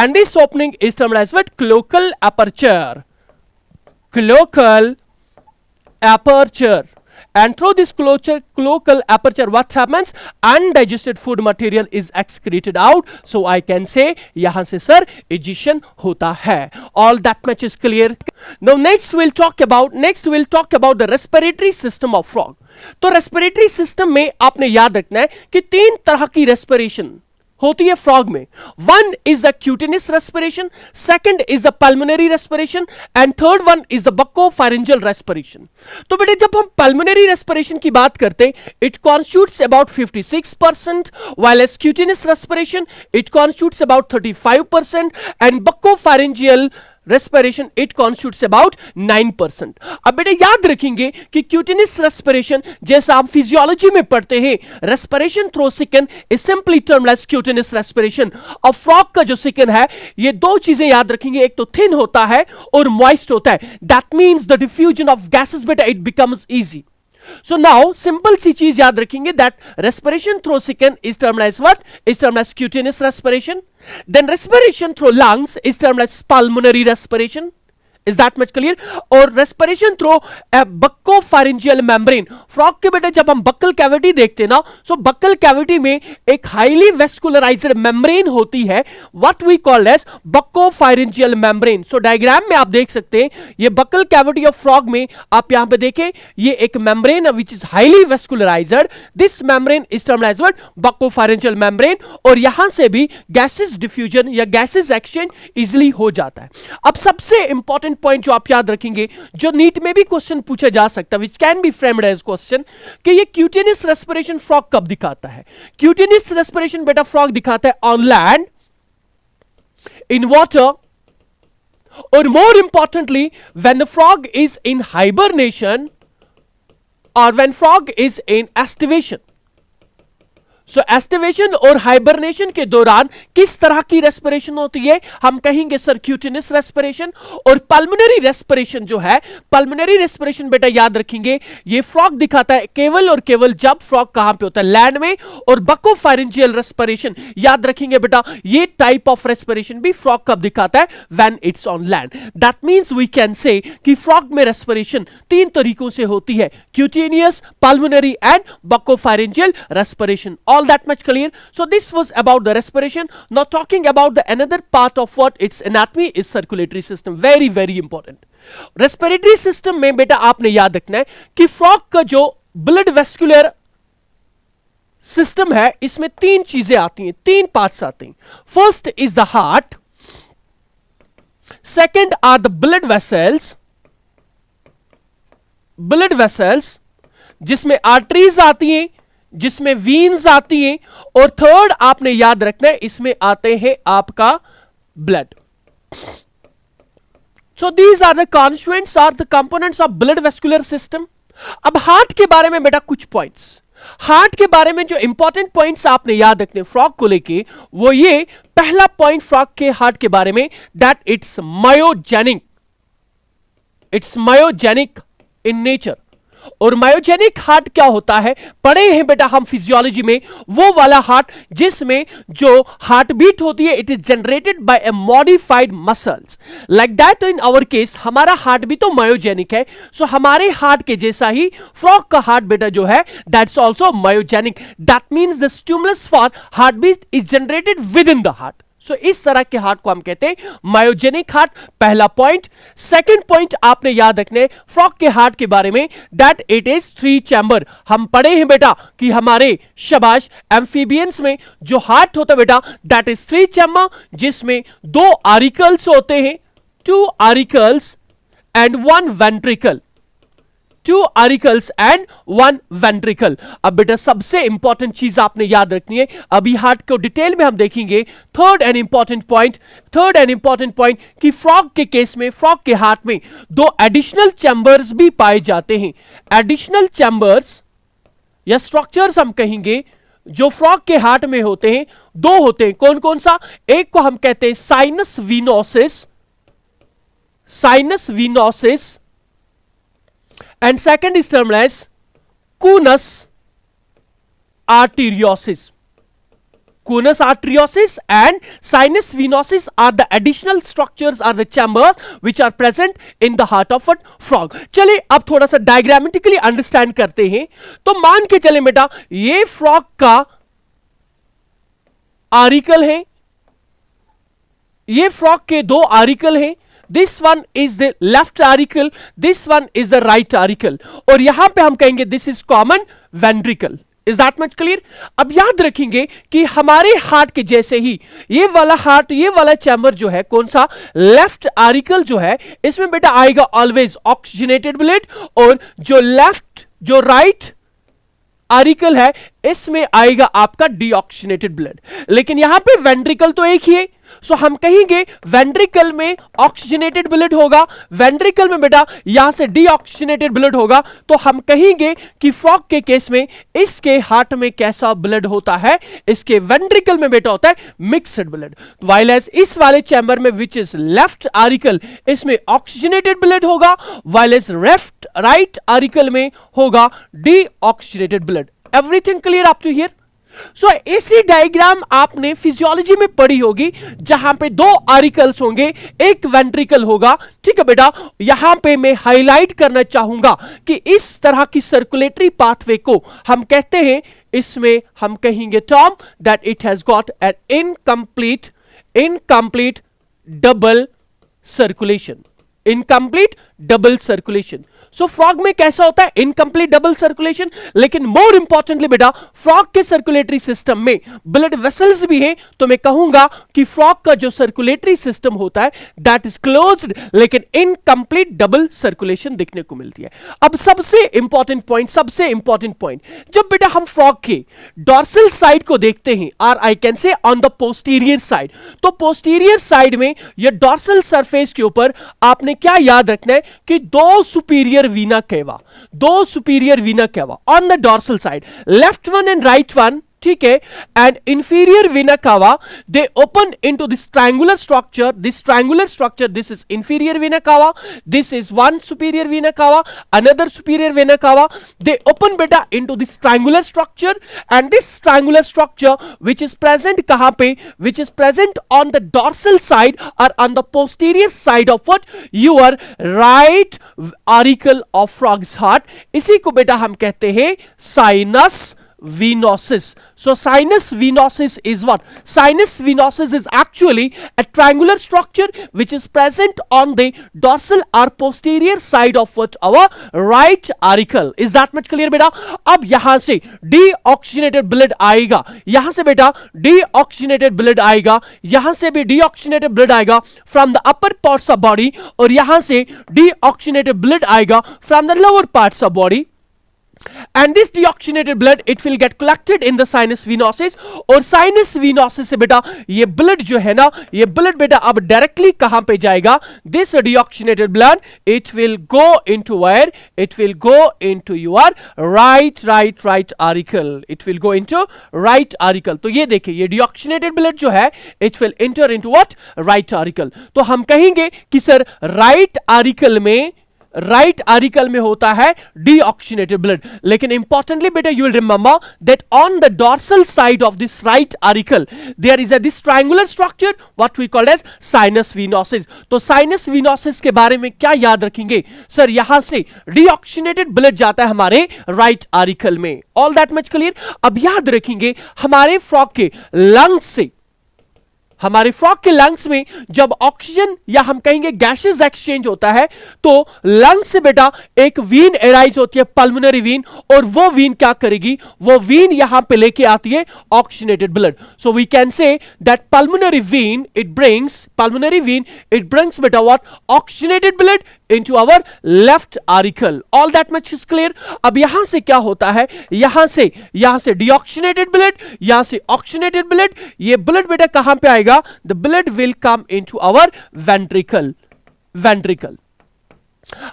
and this opening is termed as what, cloacal aperture, cloacal aperture. And through this cloacal aperture what happens, undigested food material is excreted out. So I can say yahan se sir ejection hota hai. All that much is clear. Now next we'll talk about the respiratory system of frog. तो respiratory system में आपने याद रखना है कि तीन तरह की respiration होती है फ्रॉग में। One is the cutaneous respiration, second is the pulmonary respiration, and third one is the buccopharyngeal respiration. तो बेटे जब हम पल्मोनरी रेस्पिरेशन की बात करते हैं, it constitutes about 56%, while as cutaneous respiration it constitutes about 35%, and buccopharyngeal respiration it constitutes about 9%। अब बेटे याद रखेंगे कि क्यूटेनियस रेस्पिरेशन जैसा आप फिजियोलॉजी में पढ़ते हैं, respiration through skin is simply termed as cutaneous respiration. और फ्रॉग का जो सिकन है, ये दो चीजें याद रखेंगे, एक तो थिन होता है और मॉइस्ट होता है। That means the diffusion of gases बेटा it becomes easy. So now simple सी चीज याद रखेंगे that respiration through skin is termed as what? Is termed as cutaneous respiration. Then respiration through lungs is termed as pulmonary respiration. Is that much clear? और respiration through a buccopharyngeal membrane. Frog के बेटे जब हम बक्कल कैविटी देखते हैं ना, सो बक्कल कैविटी में एक हाईली वेस्कुलराइज्ड मेम्ब्रेन होती है, what we call as buccopharyngeal membrane. So diagram में आप देख सकते हैं, ये बक्कल कैविटी ऑफ फ्रॉग में आप यहां पे देखें, ये एक membrane which is highly vascularized, this membrane is termed as what, buccopharyngeal membrane. और यहां से भी गैसेस डिफ्यूजन या गैसेस एक्सचेंज इजिली हो जाता है। अब सबसे इंपॉर्टेंट पॉइंट जो आप याद रखेंगे, जो नीट में भी क्वेश्चन पूछा जा सकता है, which can be framed as question, कि ये क्यूटेनियस रेस्पिरेशन फ्रॉग कब दिखाता है। क्यूटेनियस रेस्पिरेशन बेटा फ्रॉग दिखाता है ऑन लैंड, इन वाटर, और more importantly when the frog is in hibernation और when frog is in aestivation. So aestivation और हाइबरनेशन के दौरान किस तरह की रेस्पिरेशन होती है, हम कहेंगे सर क्यूटेनियस रेस्पिरेशन। और पल्मोनरी रेस्पिरेशन जो है, पल्मोनरी रेस्पिरेशन बेटा याद रखेंगे, ये फ्रॉग दिखाता है केवल और केवल जब फ्रॉग कहां पे होता है, लैंड में। और बक्कोफारिंजियल रेस्पिरेशन याद रखेंगे बेटा, ये टाइप ऑफ रेस्पिरेशन भी फ्रॉग कब दिखाता है, when it's on land. That means we can say कि फ्रॉग में रेस्पिरेशन तीन तरीकों से होती है, cutaneous, pulmonary and buccopharyngeal respiration. All that much clear? So this was about the respiration. Now talking about the another part of what its anatomy is circulatory system. Very very important. Respiratory system में बेटा आपने याद रखना है कि फ्रॉग का जो ब्लड वेस्कुलर सिस्टम है, इसमें तीन चीजें आती हैं, तीन पार्ट्स आते हैं। First is the heart, second are the blood vessels जिसमें आर्टरीज आती हैं, जिसमें वीन्स आती हैं, और थर्ड आपने याद रखना है, इसमें आते हैं आपका blood. So these are the constituents are the components of blood vascular system. अब हार्ट के बारे में बेटा कुछ पॉइंट्स, हार्ट के बारे में जो इंपॉर्टेंट पॉइंट्स आपने याद रखने फ्रॉग को लेके, वो ये पहला पॉइंट फ्रॉग के हार्ट के बारे में, that it's myogenic, it's myogenic in nature. और मायोजेनिक हार्ट क्या होता है, पढ़े हैं बेटा हम फिजियोलॉजी में, वो वाला हार्ट जिसमें जो हार्ट बीट होती है it is generated by a modified muscles, like that in our case हमारा हार्ट भी तो मायोजेनिक है। सो हमारे हार्ट के जैसा ही फ्रॉग का हार्ट बेटा जो है that's also myogenic, that means the stimulus for heart beat is generated within the heart. So इस तरह के हार्ट को हम कहते हैं मायोजेनिक हार्ट, पहला पॉइंट। सेकंड पॉइंट आपने याद रखने फ्रॉग के हार्ट के बारे में, दैट इट इज 3 चैम्बर। हम पढ़े हैं बेटा कि हमारे शाबाश एम्फीबियंस में जो हार्ट होता है बेटा दैट इज 3 चैम्बर, जिसमें 2 आरिकल्स होते हैं, 2 आरिकल्स एंड 1 वेंट्रिकल, 2 आरिकल्स एंड 1 वेंट्रिकल। अब बेटा सबसे इंपॉर्टेंट चीज आपने याद रखनी है, अभी हार्ट को डिटेल में हम देखेंगे। थर्ड एंड इंपॉर्टेंट पॉइंट कि फ्रॉग के केस में, फ्रॉग के हार्ट में 2 एडिशनल चैम्बर्स भी पाए जाते हैं। एडिशनल चैम्बर्स या स्ट्रक्चर्स हम कहेंगे जो फ्रॉग के हार्ट में होते हैं, 2 होते हैं। कौन कौन सा? एक को हम कहते हैं sinus venosus, sinus venosus, and second is termed as conus arteriosus. Conus arteriosus and sinus venosus are the additional structures, are the chambers which are present in the heart of a frog. चलिए अब थोड़ा सा डायग्रामेटिकली अंडरस्टैंड करते हैं। तो मान के चले बेटा ये फ्रॉग का आरिकल है, ये फ्रॉग के 2 आरिकल हैं, this one is the left auricle, this one is the right auricle, और यहां पे हम कहेंगे this is common ventricle. Is that much clear? अब याद रखेंगे कि हमारे हार्ट के जैसे ही ये वाला हार्ट, ये वाला चैम्बर जो है कौन सा, लेफ्ट आरिकल जो है, इसमें बेटा आएगा ऑलवेज ऑक्सीजनेटेड ब्लड, और जो राइट आरिकल है इसमें आएगा आपका डीऑक्सीजनेटेड ब्लड। लेकिन यहां पे वेंट्रिकल तो एक ही है, सो हम कहेंगे वेंट्रिकल में ऑक्सीजनेटेड ब्लड होगा, वेंट्रिकल में बेटा यहां से डीऑक्सीजनेटेड ब्लड होगा। तो हम कहेंगे कि फ्रॉग के केस में इसके हार्ट में कैसा ब्लड होता है, इसके वेंट्रिकल में बेटा होता है मिक्सड ब्लड। वाइल एज इस वाले चैम्बर में विच इज लेफ्ट आरिकल, इसमें ऑक्सीजनेटेड ब्लड होगा, वाइल एज राइट आरिकल में होगा deoxygenated blood. Everything clear up to here? So ऐसी डायग्राम आपने फिजियोलॉजी में पढ़ी होगी जहां पे 2 आरिकल्स होंगे, एक वेंट्रिकल होगा। ठीक है बेटा, यहां पे मैं हाईलाइट करना चाहूंगा कि इस तरह की सर्कुलेटरी पाथवे को हम कहते हैं, इसमें हम कहेंगे term that it has got an incomplete double circulation, incomplete double circulation. So frog में कैसा होता है, इनकम्प्लीट डबल सर्कुलेशन। लेकिन मोर इंपॉर्टेंटली बेटा फ्रॉग के सर्कुलेटरी सिस्टम में ब्लड वेसल्स भी हैं, तो मैं कहूंगा कि फ्रॉग का जो सर्कुलेटरी सिस्टम होता है दैट इज क्लोज्ड, लेकिन इनकम्प्लीट डबल सर्कुलेशन देखने को मिलती है। अब सबसे इंपॉर्टेंट पॉइंट, जब बेटा हम फ्रॉग के डॉर्सल साइड को देखते हैं, और आई कैन से ऑन द पोस्टीरियर साइड, तो पोस्टीरियर साइड में या डॉर्सल सरफेस के ऊपर आपने क्या याद रखना है कि 2 सुपीरियर वीना केवा, 2 सुपीरियर वीना केवा on the dorsal side, left one and right one, ठीक है, and inferior vena cava, they open into this triangular structure, this is inferior vena cava, this is one superior vena cava, another superior vena cava, they open beta into this triangular structure, and this triangular structure which is present kahan pe, which is present on the dorsal side or on the posterior side of what, your right auricle of frog's heart, इसी को बेटा हम कहते हैं sinus venosus. So sinus venosus is what? Sinus venosus is actually a triangular structure which is present on the dorsal or posterior side of what, our right auricle. Is that much clear बेटा? अब यहां से deoxygenated blood आएगा, यहां से बेटा deoxygenated blood आएगा, यहां से भी deoxygenated blood आएगा from the upper parts of body, और यहां से deoxygenated blood आएगा from the lower parts of body. and this deoxygenated blood it will get collected in the sinus venosus, और sinus venosus से बेटा ये blood जो है ना, ये blood बेटा अब directly कहां पे जाएगा? This deoxygenated blood it will go into where? It will go into your right auricle. It will go into right auricle. तो ये देखिए ये deoxygenated blood जो है it will enter into what? Right auricle. तो हम कहेंगे कि सर right auricle में होता है deoxygenated blood, लेकिन इंपॉर्टेंटली बेटा you will remember that on the dorsal side of this right auricle there is this triangular structure what we call as sinus venosus. So sinus venosus के बारे में क्या याद रखेंगे सर? यहां से deoxygenated blood जाता है हमारे राइट auricle में. All that much clear. अब याद रखेंगे हमारे फ्रॉग के लंग्स में जब ऑक्सीजन या हम कहेंगे गैसेस एक्सचेंज होता है तो लंग्स से बेटा एक वीन एराइज होती है, पल्मोनरी वीन, और वो वीन क्या करेगी? वो वीन यहां पे लेके आती है oxygenated blood. So we can say that pulmonary vein it brings बेटा what? Oxygenated blood into our left auricle. All that much is clear. अब यहां से क्या होता है? यहां से deoxygenated blood, यहां से oxygenated blood, ये blood बेटा कहां पे आएगा? The blood will come into our ventricle.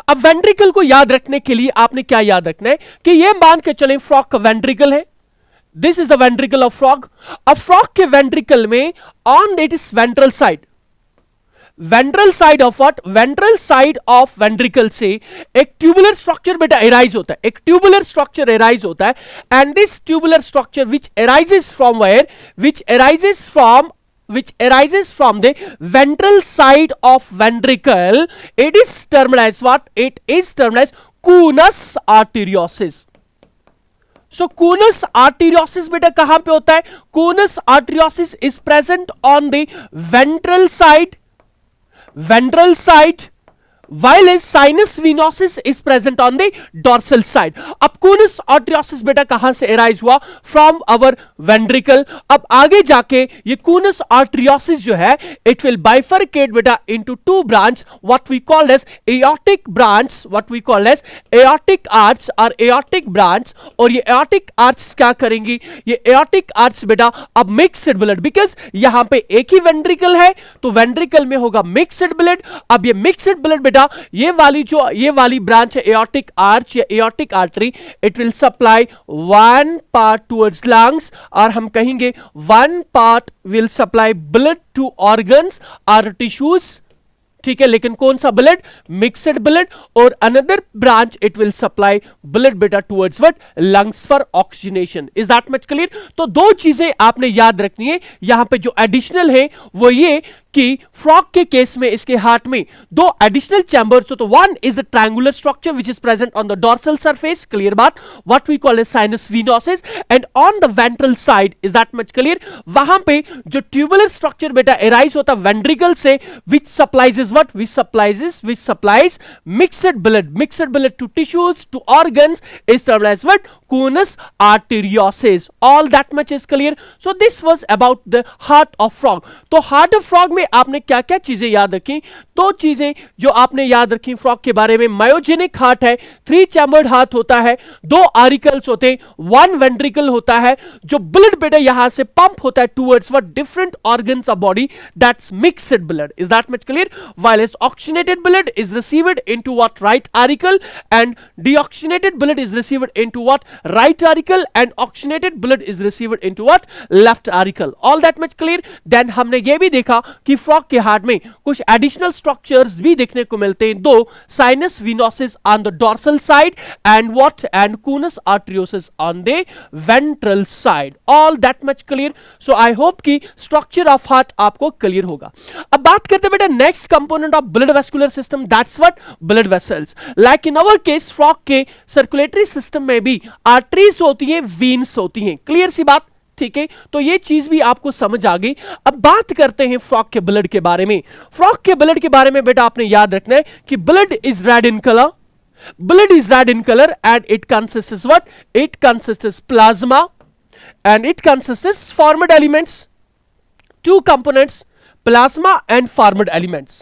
अब वेंट्रिकल को याद रखने के लिए आपने क्या याद रखना है कि ये मान के चलें फ्रॉग का वेंट्रिकल है. This is the ventricle of frog. अब फ्रॉग के वेंट्रिकल में on it is ventral side of what? Ventral side of ventricle से एक ट्यूबुलर स्ट्रक्चर बेटा एराइज होता है. And this tubular structure which arises from where? Which arises from the ventral side of ventricle. It is termed as what? It is termed as conus arteriosus. So conus arteriosus बेटा कहां पे होता है? Conus arteriosus is present on the ventral side, while a sinus venosus is present on the dorsal side. अब conus arteriosus बेटा कहां से arise हुआ? From our ventricle. अब आगे जाके ये conus arteriosus जो है it will bifurcate बेटा into two branch, what we call as aortic arch or aortic branch. और ये aortic arch क्या करेंगी? ये aortic arch बेटा अब mixed blood, because यहां पे एक ही ventricle है तो ventricle में होगा mixed blood. अब ये mixed blood बेटा ये वाली ब्रांच है एओर्टिक आर्च या aortic artery, it will supply one part towards lungs, और हम कहेंगे one part will supply blood to organs और टिश्यूज. ठीक है, लेकिन कौन सा ब्लड? Mixed blood. और another branch it will supply blood बेटा towards what? Lungs for oxygenation. Is that much clear? तो दो चीजें आपने याद रखनी है यहां पे जो एडिशनल है वो ये कि फ्रॉग के केस में इसके हार्ट में दो एडिशनल चैम्बर्स हो. तो one is the triangular structure which is present on the dorsal surface, clear बात, what we call as sinus venosus, and on the ventral side. Is that much clear? वहां पे जो ट्यूबुलर स्ट्रक्चर बेटा एराइज होता है वेंट्रिकल से, which supplies what? Which supplies mixed blood to tissues, to organs, is termed as what? Conus arteriosus. All that much is clear. So this was about the heart of frog. तो heart of frog में आपने क्या क्या चीजें याद रखी? दो चीजें जो आपने याद रखी फ्रॉग के बारे में, मायोजेनिक हार्ट है, 3 चैम्बर्ड हार्ट होता है, 2 आरिकल्स होते हैं, 1 वेंट्रिकल होता है, जो ब्लड बेटा यहां से पंप होता है towards what? Different organs of body, that's mixed blood. Is that much clear? While oxygenated blood is received into what? Right auricle, and deoxygenated blood is received into what? Right auricle, and oxygenated blood is received into what? Left auricle. All that much clear? Then हमने ये भी देखा कि फ्रॉग के हार्ट में कुछ एडिशनल स्ट्रक्चर्स भी देखने को मिलते हैं, दो, sinus venosus on the dorsal side and what? And conus arteriosus on the ventral side. All that much clear? So I hope कि स्ट्रक्चर ऑफ हार्ट आपको क्लियर होगा. अब बात करते हैं बेटा next component of blood vascular system, that's what? Blood vessels. Like in our case frog के सर्कुलेटरी सिस्टम में भी आर्टरीज होती हैं, वीन्स होती हैं. क्लियर सी बात? ठीक है, तो ये चीज भी आपको समझ आ गई. अब बात करते हैं फ्रॉग के ब्लड के बारे में. फ्रॉग के ब्लड के बारे में बेटा आपने याद रखना है कि blood is red in colour. Blood is red in color and it consists what? It consists plasma and it consists formed elements. Two components, plasma and formed elements.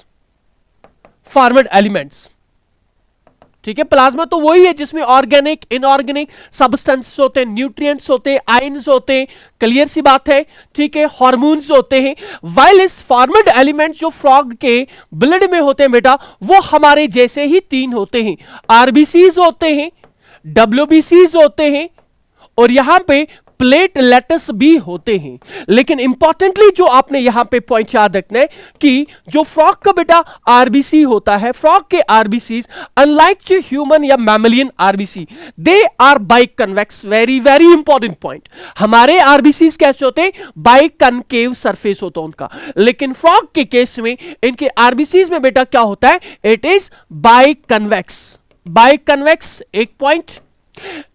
ठीक है। प्लाज्मा तो वही है जिसमें ऑर्गेनिक, इनऑर्गेनिक सब्सटेंसेस होते हैं, न्यूट्रिएंट्स होते हैं, आयंस होते हैं, क्लियर सी बात है, ठीक है। हार्मोन्स होते हैं। वाइलिस फॉर्मेड एलिमेंट जो फ्रॉग के ब्लड में होते हैं बेटा, वो हमारे जैसे ही तीन होते हैं। आरबीसीज होते हैं, डब्ल्यूबीसीज होते हैं, और यहां पे प्लेटलेट्स भी होते हैं। लेकिन इंपॉर्टेंटली जो आपने यहां पे पॉइंट याद रखना है कि जो फ्रॉग का बेटा आरबीसी होता है, फ्रॉग के आरबीसी अनलाइक टू ह्यूमन या mammalian RBC, they are biconvex. Very very important point. हमारे आरबीसी कैसे होते हैं? बाइकनकेव सरफेस होता है उनका। लेकिन फ्रॉग के केस में इनके आरबीसी में बेटा क्या होता है? It is बाइकन्वेक्स। बाइकन्वेक्स एक पॉइंट।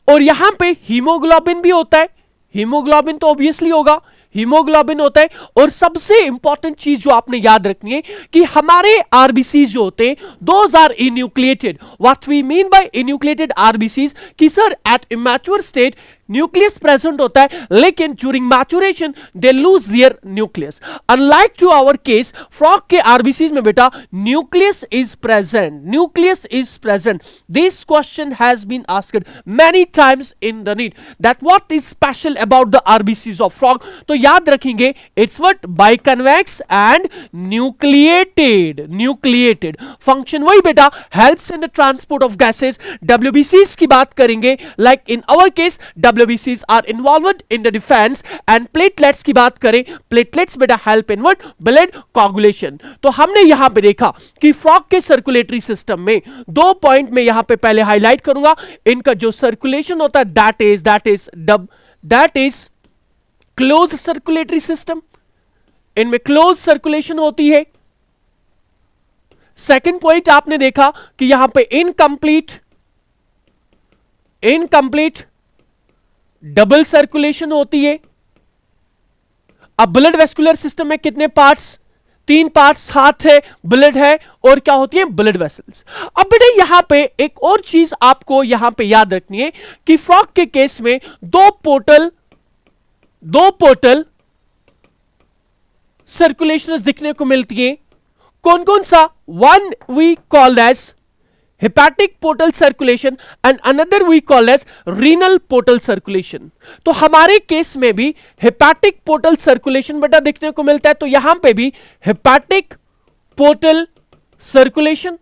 और यहां पे हीमोग्लोबिन भी होता है। हीमोग्लोबिन तो ऑब्वियसली होगा, हीमोग्लोबिन होता है। और सबसे इंपॉर्टेंट चीज जो आपने याद रखनी है कि हमारे आरबीसी जो होते हैं, those are enucleated. What we mean by enucleated RBC कि sir at immature state nucleus present होता है, लेकिन during maturation they lose their nucleus. Unlike to our case, frog के आरबीसी में बेटा nucleus is present. Nucleus is present. This question has been asked many times in the NEET that what is special about the RBC of frog. तो याद रखेंगे it's what? Biconvex and nucleated. Nucleated function वही बेटा, helps in the transport of gases. डब्ल्यूबीसीज की बात करेंगे, like in our case WBCs are involved in the defense, and platelets की बात करें, platelets बेटा help in what? Blood coagulation। तो हमने यहां पे देखा कि फ्रॉग के सर्कुलेटरी सिस्टम में दो पॉइंट में यहां पे पहले हाईलाइट करूंगा। इनका जो सर्कुलेशन होता है that is close circulatory system. इनमें क्लोज सर्कुलेशन होती है। सेकेंड पॉइंट आपने देखा कि यहां पे इनकंप्लीट डबल सर्कुलेशन होती है। अब ब्लड वेस्कुलर सिस्टम में कितने पार्ट्स? तीन पार्ट्स, हार्ट है, ब्लड है, और क्या होती है? Blood vessels. अब बेटे यहां पे एक और चीज आपको यहां पे याद रखनी है कि फ्रॉग के केस में दो पोर्टल सर्कुलेशन दिखने को मिलती है। कौन कौन सा? One we called as hepatic portal circulation and another we call as renal portal circulation। तो हमारे केस में भी hepatic portal circulation बेटा देखने को मिलता है। तो यहां पे भी hepatic portal circulation,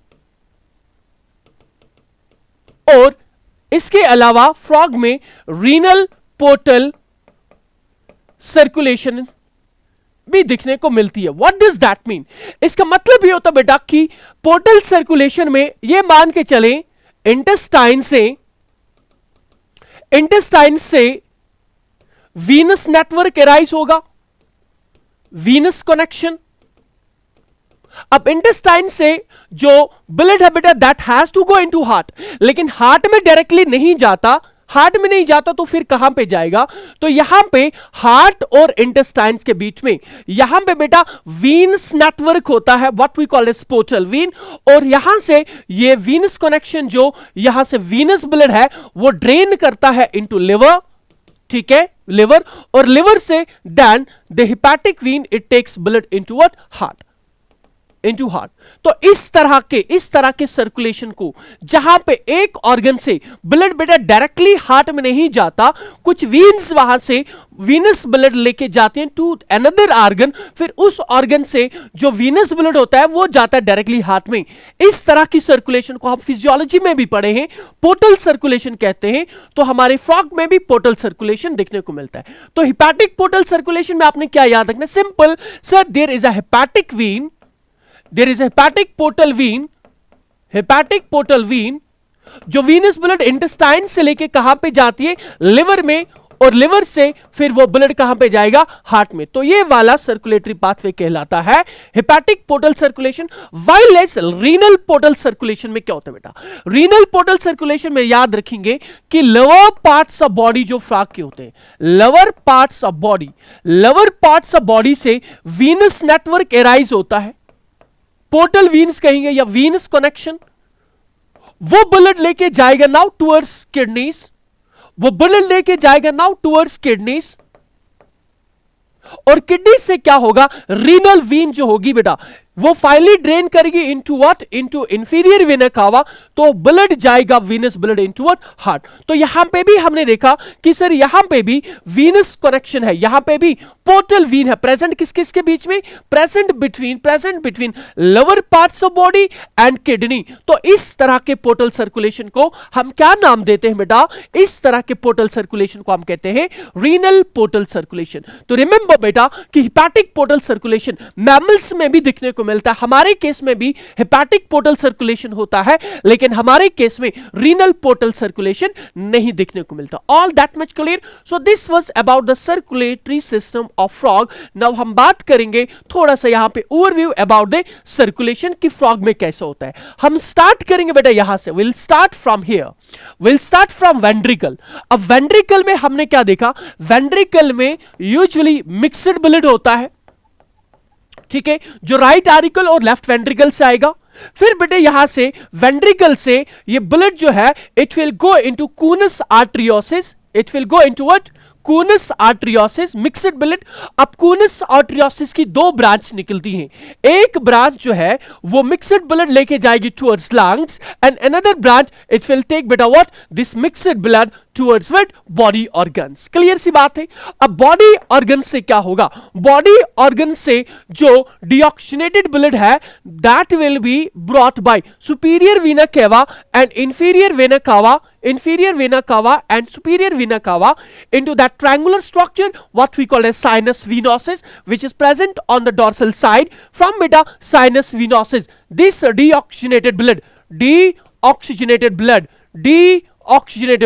और इसके अलावा फ्रॉग में renal portal circulation भी दिखने को मिलती है। What does that mean? इसका मतलब ये होता बेटा कि पोर्टल सर्कुलेशन में ये मान के चले इंटेस्टाइन से वीनस नेटवर्क एराइज होगा, वीनस कनेक्शन। अब इंटेस्टाइन से जो ब्लड है बेटा that has to go into heart, लेकिन हार्ट में डायरेक्टली नहीं जाता। हार्ट में नहीं जाता तो फिर कहां पे जाएगा? तो यहां पे हार्ट और इंटेस्टाइन्स के बीच में यहां पे बेटा वीनस नेटवर्क होता है, what we call as portal vein. और यहां से ये वीनस कनेक्शन जो यहां से वीनस ब्लड है वो ड्रेन करता है इनटू लिवर, ठीक है, लिवर। और लिवर से then the hepatic vein it takes blood into what? Heart, into heart. तो इस तरह के सर्कुलेशन को, जहां पे एक ऑर्गन से ब्लड बेटा डायरेक्टली हार्ट में नहीं जाता, कुछ वीन्स वहां से वीनस ब्लड लेके जाते हैं टू अनदर ऑर्गन, फिर उस ऑर्गन से जो वीनस ब्लड होता है वो जाता है डायरेक्टली हार्ट में। इस तरह की सर्कुलेशन को हम फिजियोलॉजी में भी पढ़े हैं, पोर्टल सर्कुलेशन कहते हैं। तो हमारे फ्रॉग में भी पोर्टल सर्कुलेशन देखने को मिलता है। तो हेपेटिक पोर्टल सर्कुलेशन में आपने क्या याद रखना? Simple sir, there is a hepatic vein, there is a hepatic portal vein जो वीनस ब्लड इंटेस्टाइन से लेके कहां पे जाती है? लिवर में, और लिवर से फिर वो ब्लड कहां पे जाएगा? हार्ट में। तो ये वाला सर्कुलेटरी पाथवे कहलाता है hepatic portal circulation. While as renal portal circulation में क्या होता है बेटा? रीनल पोर्टल सर्कुलेशन में याद रखेंगे कि लोअर पार्ट्स ऑफ बॉडी जो फ्रॉग के होते हैं, लोअर पार्ट्स ऑफ बॉडी से वीनस नेटवर्क एराइज होता है, पोर्टल वीन्स कहेंगे या वीनस कनेक्शन। वो ब्लड लेके जाएगा नाउ टुवर्ड्स किडनीज, और किडनी से क्या होगा? रीनल वीन जो होगी बेटा, वो फाइनली ड्रेन करेगी into what, into inferior vena cava, तो ब्लड जाएगा venous blood into what, heart. तो यहां पे भी हमने देखा कि सर यहां पे भी वीनस कनेक्शन है, यहां पे भी पोर्टल वीन है प्रेजेंट, किस किस के बीच में, present between lower parts of body and kidney. तो इस तरह के पोर्टल सर्कुलेशन को हम क्या नाम देते हैं बेटा, इस तरह के पोर्टल सर्कुलेशन को हम कहते हैं रीनल पोर्टल सर्कुलेशन। तो रिमेंबर बेटा कि हिपैटिक पोर्टल सर्कुलेशन मैमल्स में भी दिखने को मिलता है, हमारे केस में भी हेपेटिक पोर्टल सर्कुलेशन होता है, लेकिन हमारे केस में रीनल पोर्टल सर्कुलेशन नहीं दिखने को मिलता। All that much clear. So this was about the circulatory system of frog. Now हम बात करेंगे थोड़ा सा यहां पे ओवरव्यू अबाउट द सर्कुलेशन कि फ्रॉग में कैसा होता है। हम स्टार्ट करेंगे बेटा यहां से, will start from here, will start from ventricle. अब वेंट्रिकल में हमने क्या देखा, वेंट्रिकल में यूजुअली मिक्सड ब्लड होता है, ठीक है, जो राइट आरिकल और लेफ्ट वेंट्रिकल से आएगा। फिर बेटे यहां से वेंट्रिकल से ये ब्लड जो है it will go into conus arteriosus, it will go into what, conus arteriosus, mixed blood. अब कूनस आर्टरियोसिस की दो ब्रांच निकलती हैं, एक ब्रांच जो है वो मिक्सड ब्लड लेके जाएगी towards lungs and another branch it will take बेटा what, this mixed blood towards what, body organs. Clear सी बात है। अब बॉडी ऑर्गन से क्या होगा, बॉडी ऑर्गन से जो डीऑक्सीनेटेड ब्लड है that will be brought by superior vena cava and inferior vena cava, inferior vena cava and superior vena cava into that triangular structure what we call as sinus venosus, which is present on the dorsal side from beta sinus venosus. This deoxygenated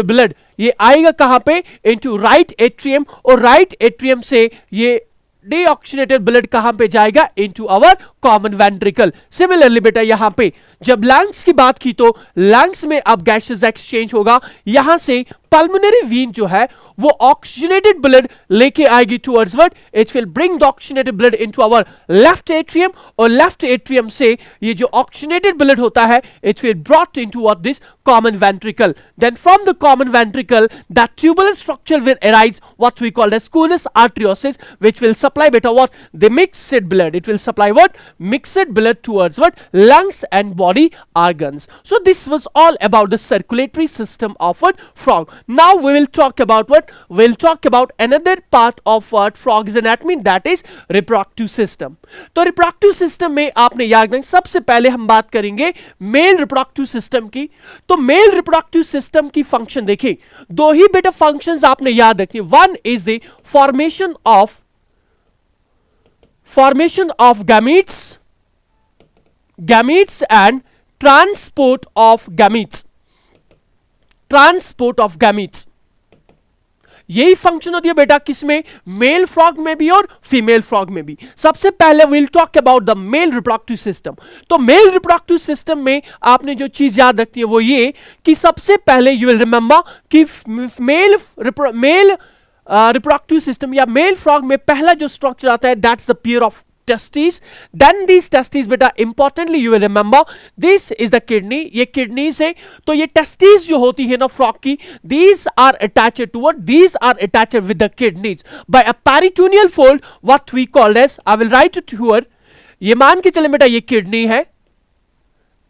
blood ये आएगा कहां पे, into right atrium, और right atrium से ये डीऑक्सीनेटेड ब्लड कहां पे जाएगा, into our common ventricle. Similarly बेटा यहां पे जब लंग्स की बात की तो लंग्स में अब गैसेस एक्सचेंज होगा, यहां से पल्मोनरी वीन जो है वो ऑक्सीजनेटेड ब्लड लेके आएगी towards what, it will bring the oxygenated blood into our left atrium, और लेफ्ट एट्रियम से ये जो ऑक्सीजनेटेड ब्लड होता है it will brought into what, this common ventricle. Then from the common ventricle that tubular structure will arise what we call as conus arteriosus, which will supply बेटा what, the mixed blood, it will supply what, mixed blood towards what, lungs and body organs. So this was all about the circulatory system of what, frog. Now we will talk about what, we'll talk about another part of what frog's anatomy, that is reproductive system. तो reproductive system में आपने याद रखना, सबसे पहले हम बात करेंगे मेल reproductive system की। तो मेल reproductive system की फंक्शन देखिए, दो ही बेटा फंक्शंस आपने याद रखनी। One is the formation of gametes and transport of gametes, यही फंक्शन होती है बेटा किसमें, मेल फ्रॉग में भी और फीमेल फ्रॉग में भी। सबसे पहले will talk about the mail reproductive system. तो मेल रिप्रोडक्टिव सिस्टम में आपने जो चीज याद रखनी है वो ये कि सबसे पहले यू विल रिमेंबर कि मेल रिप्रोडक्टिव सिस्टम या मेल फ्रॉग में पहला जो स्ट्रक्चर आता है that's the pair of testes. Then these testes बेटा importantly you will remember this is the kidney, ये किडनी से, तो ये टेस्टिस जो होती है ना फ्रॉग की, these are attached to what, these are attached with the kidneys by a peritoneal fold what we call as, I will write it here, ये मान के चले बेटा ये किडनी है,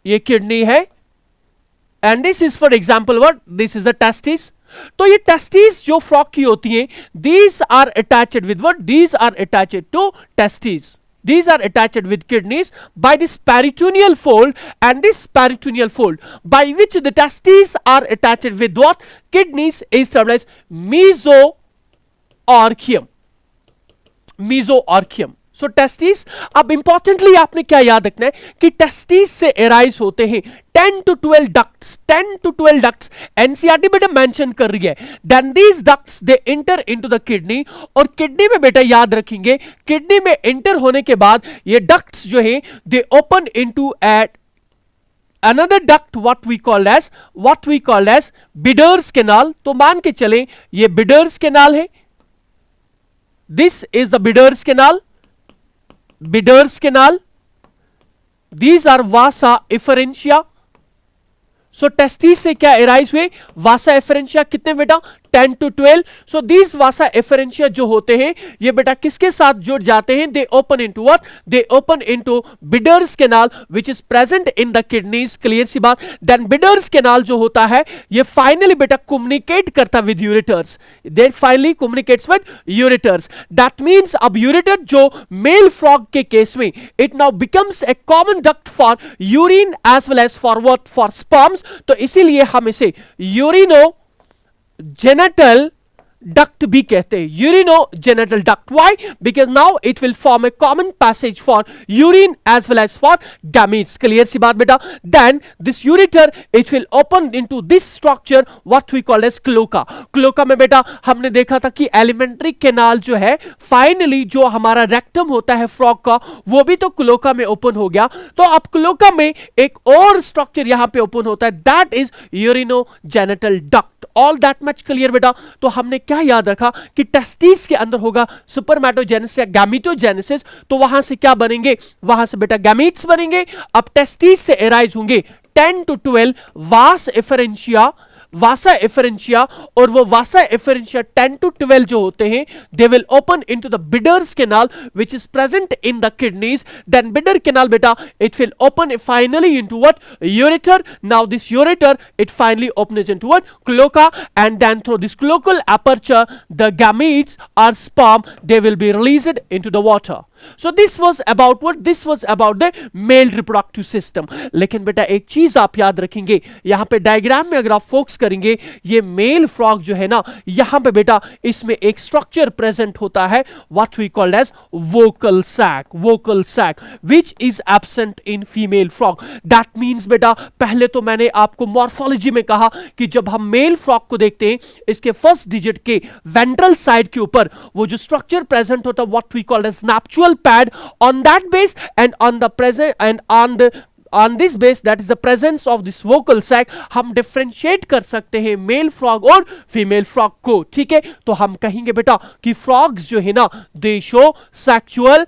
ये किडनी है and this is for example what, this is the testis. तो ये टेस्टिस जो फ्रॉग की होती हैं these are attached with what, these are attached to testes, these are attached with kidneys by this peritoneal fold, and this peritoneal fold by which the testes are attached with what, kidneys is termed as mesoarchium. So testis, अब इंपॉर्टेंटली आपने क्या याद रखना है कि टेस्टिस से एराइज होते हैं 10 to 12 डक्ट्स एनसीईआरटी बेटा मेंशन कर रही है। Then these ducts they enter into the kidney, और किडनी में बेटा याद रखेंगे किडनी में एंटर होने के बाद ये डक्ट्स जो है they open into at another duct what we call as Bidder's canal. तो मान के चलें ये Bidder's canal है, this is the Bidder's canal, these are vasa efferentia. So testis से क्या एराइज हुए, वासा एफरेंशिया, कितने बेटा 10 to 12. So these vasa efferentia जो होते हैं ये बेटा किसके साथ जुड़ जाते हैं? They open into what? They open into Bidder's canal which is present in the kidneys. Clear सी बात. Then Bidder's canal जो होता है ये फाइनली बेटा communicate करता with ureters. They finally communicates with ureters. That means अब ureter जो male frog के केस में it now becomes a common duct for urine as well as for what? For sperms. तो इसीलिए हम इसे यूरिनोजेनिटल डक्ट भी कहते हैं. Urinogenital duct. Why? Because now it will form a common passage for urine as well as for gametes. Clear सी बात बेटा. Then this ureter it will open into this structure what we call as cloaca. Cloaca में बेटा हमने देखा था कि एलिमेंट्री कैनाल जो है फाइनली जो हमारा रेक्टम होता है फ्रॉग का वो भी तो क्लोका में ओपन हो गया. तो अब क्लोका में एक और स्ट्रक्चर यहां पे ओपन होता है that is urinogenital duct. All that much clear बेटा. तो हमने क्या याद रखा कि टेस्टिस के अंदर होगा सुपरमैटोजेनेसिस या गैमीटोजेनेसिस. तो वहां से क्या बनेंगे? वहां से बेटा गैमीट्स बनेंगे. अब टेस्टिस से एराइज होंगे 10 to 12 वासा एफरेंशिया और वो वासा एफरेंशिया 10 to 12 जो होते हैं they will open into the Bidder's canal which is present in the kidneys. Then Bidder canal बेटा it will open finally into what? Ureter. Now this ureter it finally opens into what? Cloaca. And then through this cloacal aperture the gametes or sperm they will be released into the water. So this was about what? This was about the male reproductive system. लेकिन बेटा एक चीज आप याद रखेंगे यहां पे डायग्राम में अगर आप फोकस करेंगे ये मेल फ्रॉग जो है ना यहां पे बेटा इसमें एक स्ट्रक्चर प्रेजेंट होता है what we called as vocal sac which is absent in female frog. That means बेटा पहले तो मैंने आपको मॉर्फोलॉजी में कहा कि जब हम मेल फ्रॉग को देखते हैं इसके फर्स्ट डिजिट के वेंट्रल साइड के ऊपर वो जो स्ट्रक्चर प्रेजेंट होता है what we called as nuptial pad. On that base and on the present and on this base that is the presence of this vocal sac हम डिफरेंशिएट कर सकते हैं मेल फ्रॉग और फीमेल फ्रॉग को. ठीक है. तो हम कहेंगे बेटा कि फ्रॉग्स जो है ना दे शो सेक्सुअल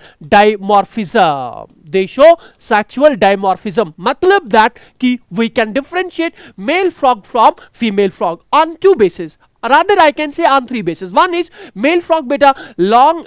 डायमॉर्फिज्म. मतलब दैट कि we can differentiate male frog from female frog on two basis. Rather I can say on three bases. One is male frog beta long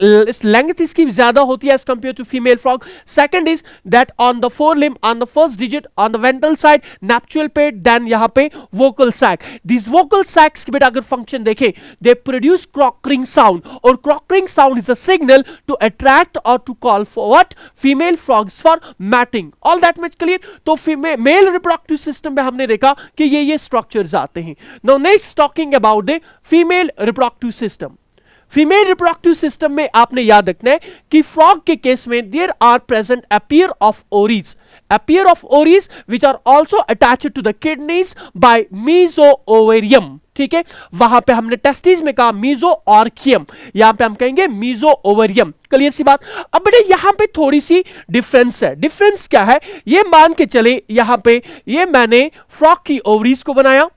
length इसकी ज्यादा होती है as compared to female frog. Second is that on the forelimb on the first digit on the ventral side nuptial pad then यहाँ पे vocal sac. These vocal sacs की बेटा अगर function देखें they produce croaking sound और croaking sound is a signal to attract or to call for what? Female frogs for mating. All that much clear. तो male reproductive system में हमने देखा कि ये structures आते हैं. Now next talking about the female reproductive system. Female reproductive system में आपने याद रखना है कि फ्रॉग के केस में there are present a pair of ovaries which are also attached to the kidneys by mesovarium. ठीक है. वहां पे हमने टेस्टिस में कहा मीजोऑर्कियम, यहां पे हम कहेंगे मीजोओवेरियम. क्लियर सी बात. अब बेटे यहां पे थोड़ी सी डिफरेंस है. डिफरेंस क्या है? ये मान के चले यहां पे ये मैंने फ्रॉग की ओवरीज को बनाया.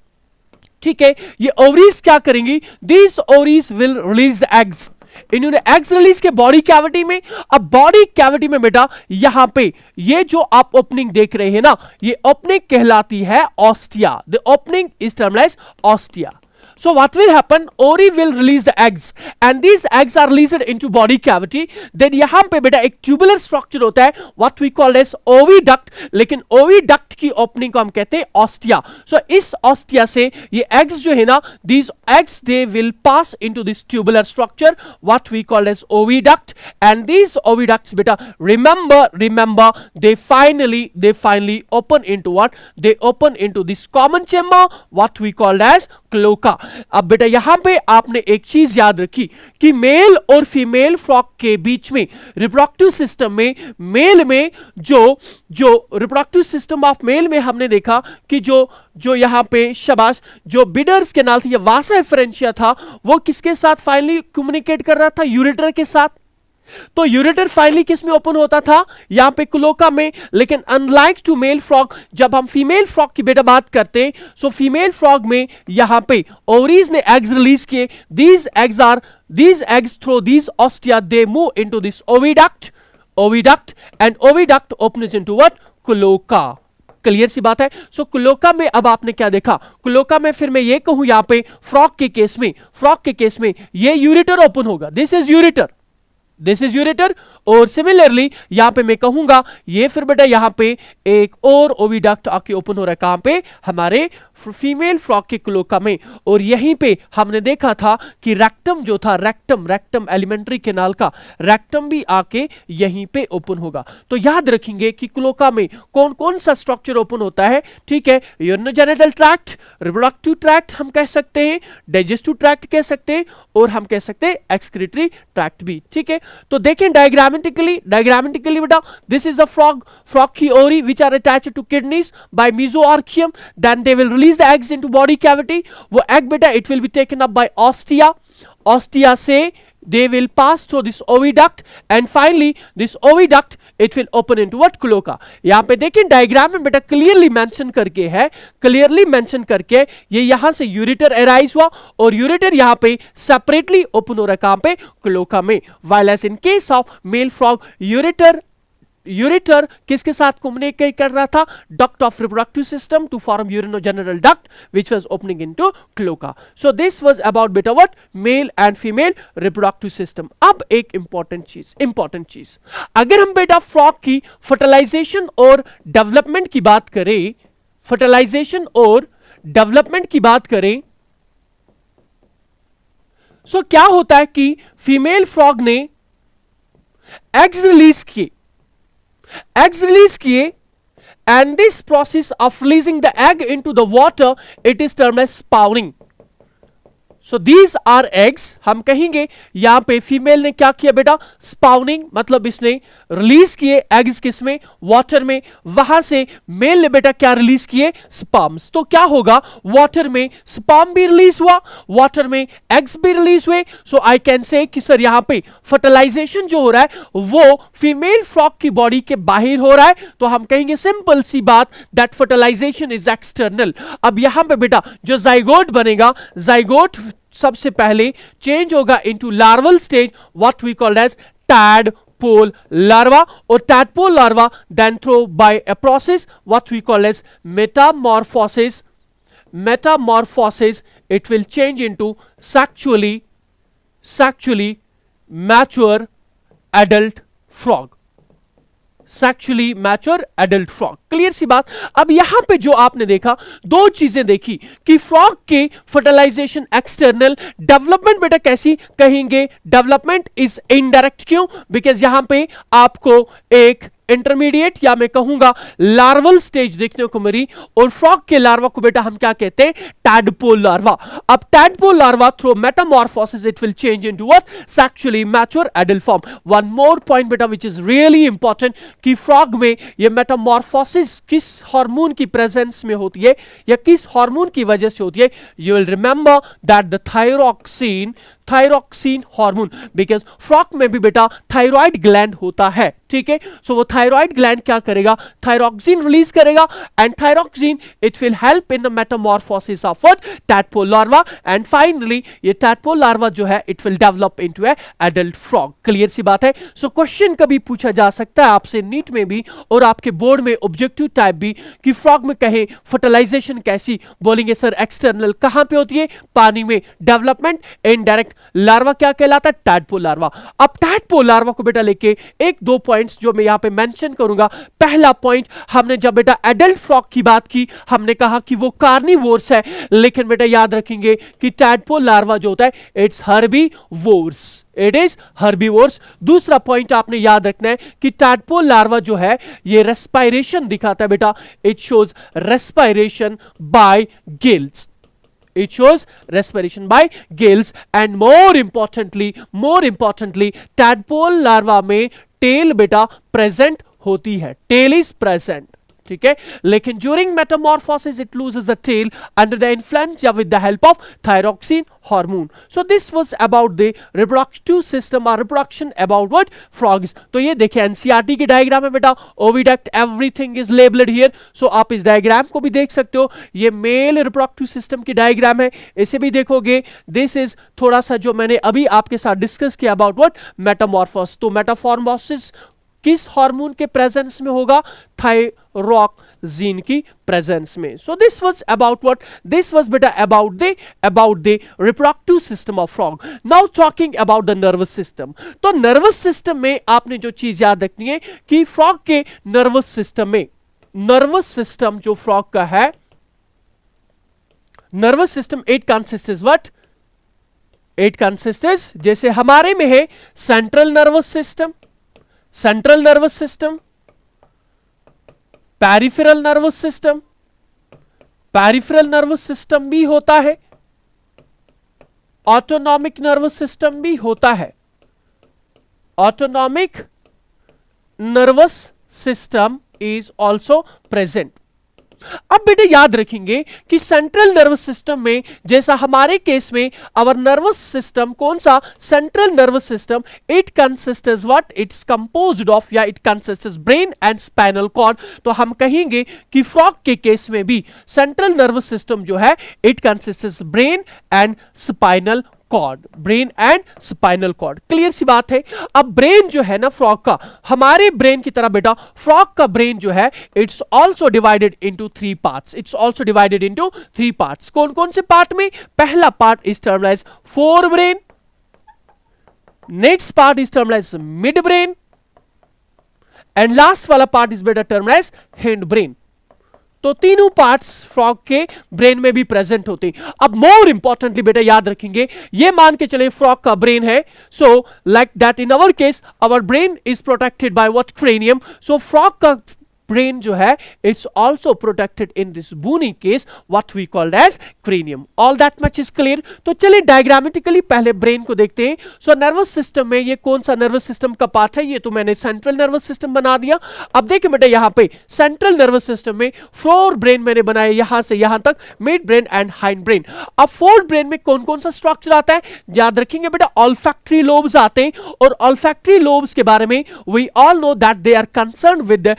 ठीक है. ये ओवरीज क्या करेंगी? These ovaries will release the eggs. इन्होंने एग्स रिलीज के बॉडी कैविटी में. अब बॉडी कैविटी में बेटा यहां पे ये जो आप ओपनिंग देख रहे हैं ना ये ओपनिंग कहलाती है ostia. The opening is termed as ostia. So what will happen? Ovary will release the eggs and these eggs are released into body cavity. Then यहाँ पे बेटा एक tubular structure होता है what we call as oviduct. लेकिन oviduct की opening को हम कहते हैं ostia. So इस ostia से ये eggs जो है ना these eggs they will pass into this tubular structure what we call as oviduct. And these oviducts बेटा remember they finally open into what? They open into this common chamber what we call as cloaca. अब बेटा यहां पे आपने एक चीज याद रखी कि मेल और फीमेल फ्रॉग के बीच में रिप्रोडक्टिव सिस्टम में मेल में जो रिप्रोडक्टिव सिस्टम ऑफ मेल में हमने देखा कि जो यहां पे शाबाश जो बिडर्स कैनाल थी या वासा एफरेंशिया था वो किसके साथ फाइनली कम्युनिकेट कर रहा था? यूरेटर के साथ. तो यूरेटर फाइनली किस में ओपन होता था? यहां पे क्लोका में. लेकिन अनलाइक टू मेल फ्रॉग जब हम फीमेल फ्रॉग की बेटा बात करते हैं सो फीमेल फ्रॉग में यहां पे ओवरीज ने एग्स रिलीज किए. these eggs through these ostia they move into this oviduct and oviduct opens into what? Cloaca. Clear सी बात है। सो क्लोका में अब आपने क्या देखा, क्लोका में फिर मैं ये कहूं यहां पे फ्रॉग के केस में ये यूरेटर ओपन होगा, दिस इज यूरेटर। और सिमिलरली यहां पे मैं कहूंगा ये फिर बेटा यहां पे एक और ओविडक्ट आके ओपन हो रहा है, कहां पे, हमारे फीमेल फ्रॉग के क्लोका में। और यहीं पे हमने देखा था कि रेक्टम जो था, रेक्टम एलिमेंट्री कैनाल का रेक्टम भी आके यहीं पे ओपन होगा। तो याद रखेंगे कि क्लोका में कौन कौन सा स्ट्रक्चर ओपन होता है, ठीक है, यूरिनोजेनिटल ट्रैक्ट, रिप्रोडक्टिव ट्रैक्ट हम कह सकते हैं, डाइजेस्टिव ट्रैक्ट कह सकते हैं, और हम कह सकते हैं एक्सक्रीटरी ट्रैक्ट भी, ठीक है। तो देखें डायग्रामेटिकली बेटा, दिस इज द frog की ओरी which are attached to kidneys by mesoarchium, then they will release the eggs into body cavity। वो egg बेटा it will be taken up by ostia से they will pass through this oviduct and finally this oviduct it will open into what, cloaca। यहां पे देखें डायग्राम में बेटा क्लियरली मेंशन करके ये यहां से यूरेटर अराइज हुआ और यूरेटर यहां पे सेपरेटली ओपन हो रहा है, कहां पे, क्लोका में। while as in case of male frog ureter किसके साथ कम्युनिकेट कर रहा था, duct of reproductive system to form urinogenital duct which was opening into cloaca. So this was about बेटा what, male and female reproductive system. अब एक इंपॉर्टेंट चीज, अगर हम बेटा फ्रॉग की फर्टिलाइजेशन और डेवलपमेंट की बात करें, सो क्या होता है कि फीमेल फ्रॉग ने एग्स रिलीज किए and this process of releasing the egg into the water, it is termed as spawning। So these are eggs, हम कहेंगे यहां पे फीमेल ने क्या किया बेटा, स्पाउनिंग, मतलब इसने रिलीज किए एग्स किसमें, वाटर में, वहां से मेल ने बेटा क्या रिलीज किए, स्पर्म्स। तो क्या होगा, वाटर में स्पर्म भी रिलीज हुआ, वाटर में एग्स भी रिलीज हुए। सो आई कैन से कि सर यहां पे फर्टिलाइजेशन जो हो रहा है वो फीमेल फ्रॉग की बॉडी के बाहर हो रहा है, तो हम कहेंगे सिंपल सी बात दैट फर्टिलाइजेशन इज एक्सटर्नल। अब यहां पे बेटा जो जाइगोट बनेगा, जाइगोट सबसे पहले चेंज होगा into larval stage, what we called as tadpole larva, or tadpole larva then through by a process what we call as metamorphosis, it will change into sexually mature adult frog, clear सी बात। अब यहां पे जो आपने देखा, दो चीजें देखी कि फ्रॉग के फर्टिलाइजेशन एक्सटर्नल, डेवलपमेंट बेटा कैसी कहेंगे, डेवलपमेंट इज इनडायरेक्ट। क्यों, बिकॉज यहां पे आपको एक इंटरमीडिएट या मैं कहूंगा लार्वल स्टेज देखने को मिली, और फ्रॉग के लार्वा को बेटा हम क्या कहते हैं, टैडपोल लार्वा। अब tadpole larva through Metamorphosis it will change into what, sexually mature adult form. One more point बेटा विच इज रियली इंपॉर्टेंट कि फ्रॉग में ये मेटामॉर्फोसिस किस हार्मोन की प्रेजेंस में होती है या किस हार्मोन की वजह से होती है, you will remember that the thyroxine hormone, because frog में भी बेटा थायराइड ग्लैंड होता है, ठीक है। सो वो थायराइड ग्लैंड क्या करेगा, थायरॉक्सिन रिलीज करेगा, and thyroxine it will help in the metamorphosis of what, tadpole larva, and finally ये टैडपोल लार्वा जो है it will develop into a adult frog. Clear सी बात है। सो क्वेश्चन कभी पूछा जा सकता है आपसे नीट में भी और आपके बोर्ड में ऑब्जेक्टिव टाइप भी कि फ्रॉग में कहे फर्टिलाइजेशन कैसी, बोलेंगे सर एक्सटर्नल, कहां पे होती है, पानी में, डेवलपमेंट इनडायरेक्ट, लार्वा क्या कहलाता है, टैडपोल लार्वा। अब टैडपोल लार्वा को बेटा लेके एक दो पॉइंट्स जो मैं यहां पे मेंशन करूंगा। पहला पॉइंट, हमने जब बेटा एडल्ट फ्रॉग की बात की हमने कहा कि वो कार्निवोर्स है, लेकिन बेटा याद रखेंगे कि टैडपोल लार्वा जो होता है it's herbivores, it is herbivores. दूसरा पॉइंट आपने याद रखना है कि टैडपोल लार्वा जो है ये रेस्पायरेशन दिखाता है बेटा, it shows respiration by gills, it shows respiration by gills, and more importantly tadpole larva में tail बेटा present होती है, tail is present, ठीक है, लेकिन during metamorphosis it loses the tail under the influence या with the help of thyroxine hormone. So this was about the reproductive system और रिप्रोडक्शन अबाउट व्हाट, फ्रॉग्स। तो ये देखिए एनसीईआरटी की डायग्राम है बेटा, oviduct everything is labelled here. So आप इस डायग्राम को भी देख सकते हो, ये मेल रिप्रोडक्टिव सिस्टम की डायग्राम है, इसे भी देखोगे। दिस इज थोड़ा सा जो मैंने अभी आपके साथ डिस्कस किया अबाउट व्हाट, मेटामॉर्फोसिस। तो मेटामॉर्फोसिस किस हार्मोन के प्रेजेंस में होगा, जीन की प्रेजेंस में. So this was about what, this was बेटा about the reproductive system of frog. Now talking about the nervous system. तो नर्वस सिस्टम में आपने जो चीज याद रखनी है कि फ्रॉग के नर्वस सिस्टम में, नर्वस सिस्टम जो फ्रॉग का है, nervous system it consists what, it consists, जैसे हमारे में है central nervous system, central nervous system, peripheral nervous system, peripheral nervous system भी होता है, ऑटोनॉमिक नर्वस सिस्टम भी होता है, autonomic nervous system is also present. अब बेटे याद रखेंगे कि सेंट्रल नर्वस सिस्टम में, जैसा हमारे केस में आवर नर्वस सिस्टम, कौन सा, central nervous system, it consists what, it's composed of, या it consists brain and spinal cord. तो हम कहेंगे कि फ्रॉग के केस में भी सेंट्रल नर्वस सिस्टम जो है it consists brain and spinal cord, brain and spinal cord. Clear सी बात है. अब ब्रेन जो है ना फ्रॉग का, हमारे ब्रेन की तरह बेटा फ्रॉग का ब्रेन जो है it's also divided into 3 parts, it's also divided into 3 parts. कौन कौन से पार्ट में, पहला part is termed as fore brain, next part is termed as mid brain, and last वाला पार्ट इज बेटा टर्म्ड एज हिंड ब्रेन. तो तीनों पार्ट्स फ्रॉग के ब्रेन में भी प्रेजेंट होते हैं. अब मोर इंपॉर्टेंटली बेटा याद रखेंगे, ये मान के चले फ्रॉग का ब्रेन है, so like that in our case our brain is protected by what, cranium. So frog का ब्रेन जो है it's also protected in this bony case what we called as cranium. All that much is clear. तो चलिए डायग्रामेटिकली पहले ब्रेन को देखते हैं. सो नर्वस सिस्टम में ये कौन सा नर्वस सिस्टम का पार्ट है, ये तो मैंने सेंट्रल नर्वस सिस्टम बना दिया. अब देखिए बेटा यहां पे सेंट्रल नर्वस सिस्टम में फोर ब्रेन मैंने बनाया, यहां से यहां तक, mid brain and hind brain. अब फोर्थ ब्रेन में कौन कौन सा स्ट्रक्चर आता है, याद रखेंगे बेटा ऑल्फैक्टरी लोब्स आते हैं, और ऑल्फैक्टरी लोब्स के बारे में we all know that they are concerned with the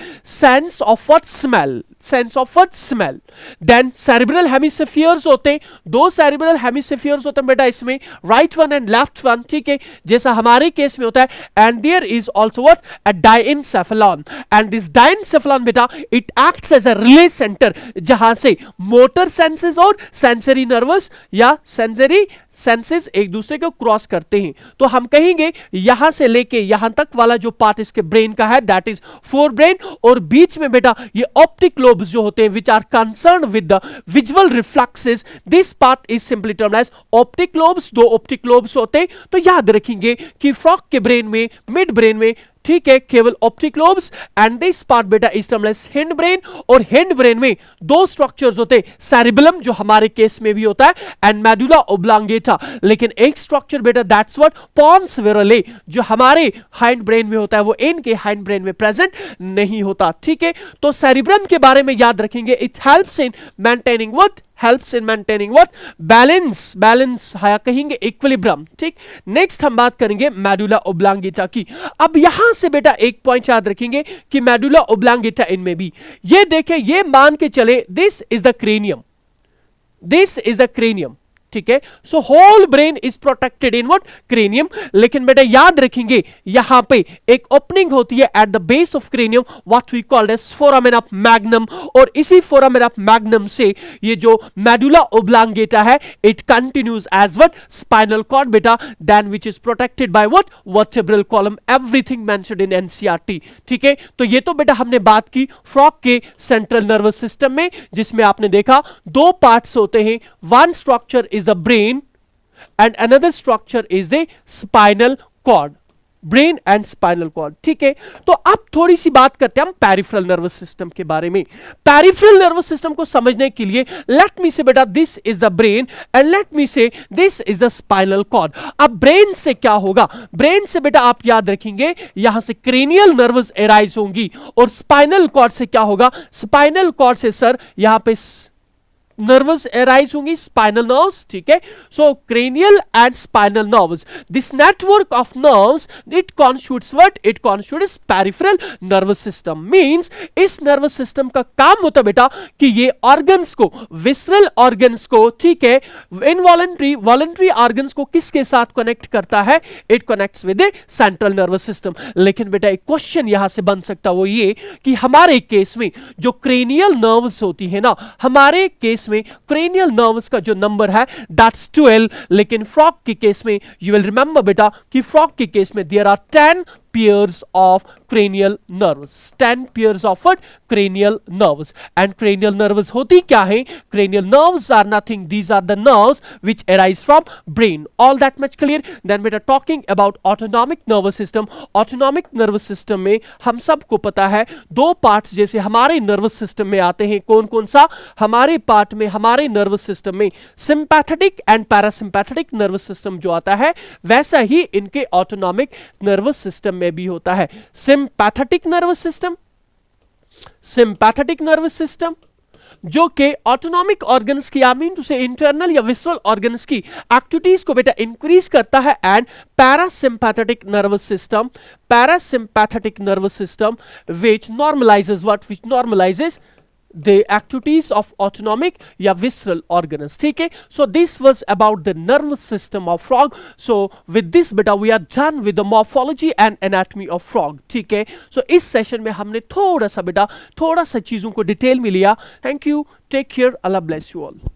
sense of what smell, sense of what smell. Then cerebral hemispheres होते हैं, दो cerebral hemispheres होते हैं बेटा इसमें, right one and left one, ठीक है, जैसा हमारे केस में होता है. And there is also what, a diencephalon, and this diencephalon बेटा it acts as a relay center, जहां से motor senses और sensory nervous या sensory सेंसेस एक दूसरे को क्रॉस करते हैं. तो हम कहेंगे यहां से लेके यहां तक वाला जो पार्ट इसके ब्रेन का है दैट इज फोर ब्रेन, और बीच में बेटा ये ऑप्टिक लोब्स जो होते हैं which are concern with the visual reflexes, this part is simply termed as optic lobes. दो ऑप्टिक लोब्स होते हैं. तो याद रखेंगे कि फ्रॉग के ब्रेन में, मिड ब्रेन में, ठीक है, केवल optic lobes, and this part बेटा is termed as hind brain. और हिंड ब्रेन में दो स्ट्रक्चर्स होते हैं, सेरिबेलम जो हमारे केस में भी होता है, एंड मेडुला ओब्लांगेटा. लेकिन एक स्ट्रक्चर बेटा दैट्स व्हाट पॉन्स विरले, जो हमारे हाइंड ब्रेन में होता है, वो इनके हाइंड ब्रेन में प्रेजेंट नहीं होता. ठीक है, तो सेरिब्रम के बारे में याद रखेंगे, it helps in maintaining what, helps in maintaining what, balance है कहेंगे इक्विलिब्रियम. ठीक, नेक्स्ट हम बात करेंगे मेडुला ओब्लांगेटा की. अब यहां से बेटा एक पॉइंट याद रखेंगे कि मेडुला ओब्लांगेटा इनमें भी, ये देखें, ये मान के चले this is the cranium, this is the cranium. ठीक है, so whole brain is protected in what, cranium. लेकिन बेटा याद रखेंगे यहां पे एक ओपनिंग होती है at the base of cranium what we called as foramen of magnum, और इसी फोरामेन ऑफ मैग्नम से ये जो मेडुला ओब्लांगेटा है it continues as what, spinal cord बेटा, then which is protected by what, vertebral column, everything mentioned in NCERT. ठीक है, तो ये तो बेटा हमने बात की फ्रॉग के सेंट्रल नर्वस सिस्टम में, जिसमें आपने देखा दो पार्ट्स होते हैं, one structure is the brain and another structure is the spinal cord, brain and spinal cord. ठीक है, तो अब थोड़ी सी बात करते हैं हम पेरिफेरल नर्वस सिस्टम के बारे में. पेरिफेरल नर्वस सिस्टम को समझने के लिए लेट मी से बेटा this is the brain and let me say this is the spinal cord. अब ब्रेन से क्या होगा, ब्रेन से बेटा आप याद रखेंगे यहां से क्रेनियल नर्व्स एराइज होंगी, और स्पाइनल कॉर्ड से क्या होगा, स्पाइनल कॉर्ड से सर यहां पे नर्वस एराइज होंगी, स्पाइनल नर्व्स, ठीक है. So cranial and spinal nerves, this network of nerves it constitutes what, it constitutes peripheral nervous system. Means इस नर्वस सिस्टम का काम होता बेटा कि ये ऑर्गन्स को, विसरल ऑर्गन्स को, ठीक है, इनवॉलंटरी वॉलंटरी ऑर्गन्स को किसके साथ कनेक्ट करता है, it connects with the central nervous system. लेकिन बेटा एक क्वेश्चन यहां से बन सकता वो ये कि हमारे केस में जो क्रेनियल नर्व्स होती है ना, हमारे केस में क्रेनियल नर्व्स का जो नंबर है दैट्स 12. लेकिन फ्रॉग के केस में यू विल रिमेंबर बेटा कि फ्रॉग के केस में there are 10 pairs of cranial nerves, 10 pairs of what, cranial nerves. And cranial nerves होती क्या है? Cranial nerves are nothing, these are the nerves which arise from brain. All that much clear? Then we are talking about autonomic nervous system. Autonomic nervous system में हम सबको पता है दो पार्ट्स जैसे हमारे nervous system में आते हैं, कौन कौन सा? हमारे पार्ट में, हमारे nervous system में sympathetic and parasympathetic nervous system जो आता है, वैसा ही इनके autonomic nervous system में भी होता है. Sympathetic nervous system, sympathetic nervous system जो कि ऑटोनॉमिक ऑर्गन्स की, I mean to say internal या विसरल ऑर्गन्स की एक्टिविटीज को बेटा इंक्रीज करता है. And parasympathetic nervous system, parasympathetic nervous system which normalises what, which normalises the activities of autonomic या visceral organs. ठीक है. So this was about the nervous system of frog. So with this beta we are done with the morphology and anatomy of frog. ठीक है. So इस सेशन में हमने थोड़ा सा बेटा थोड़ा सा चीजों को डिटेल में लिया. Thank you. Take care. Allah bless you all.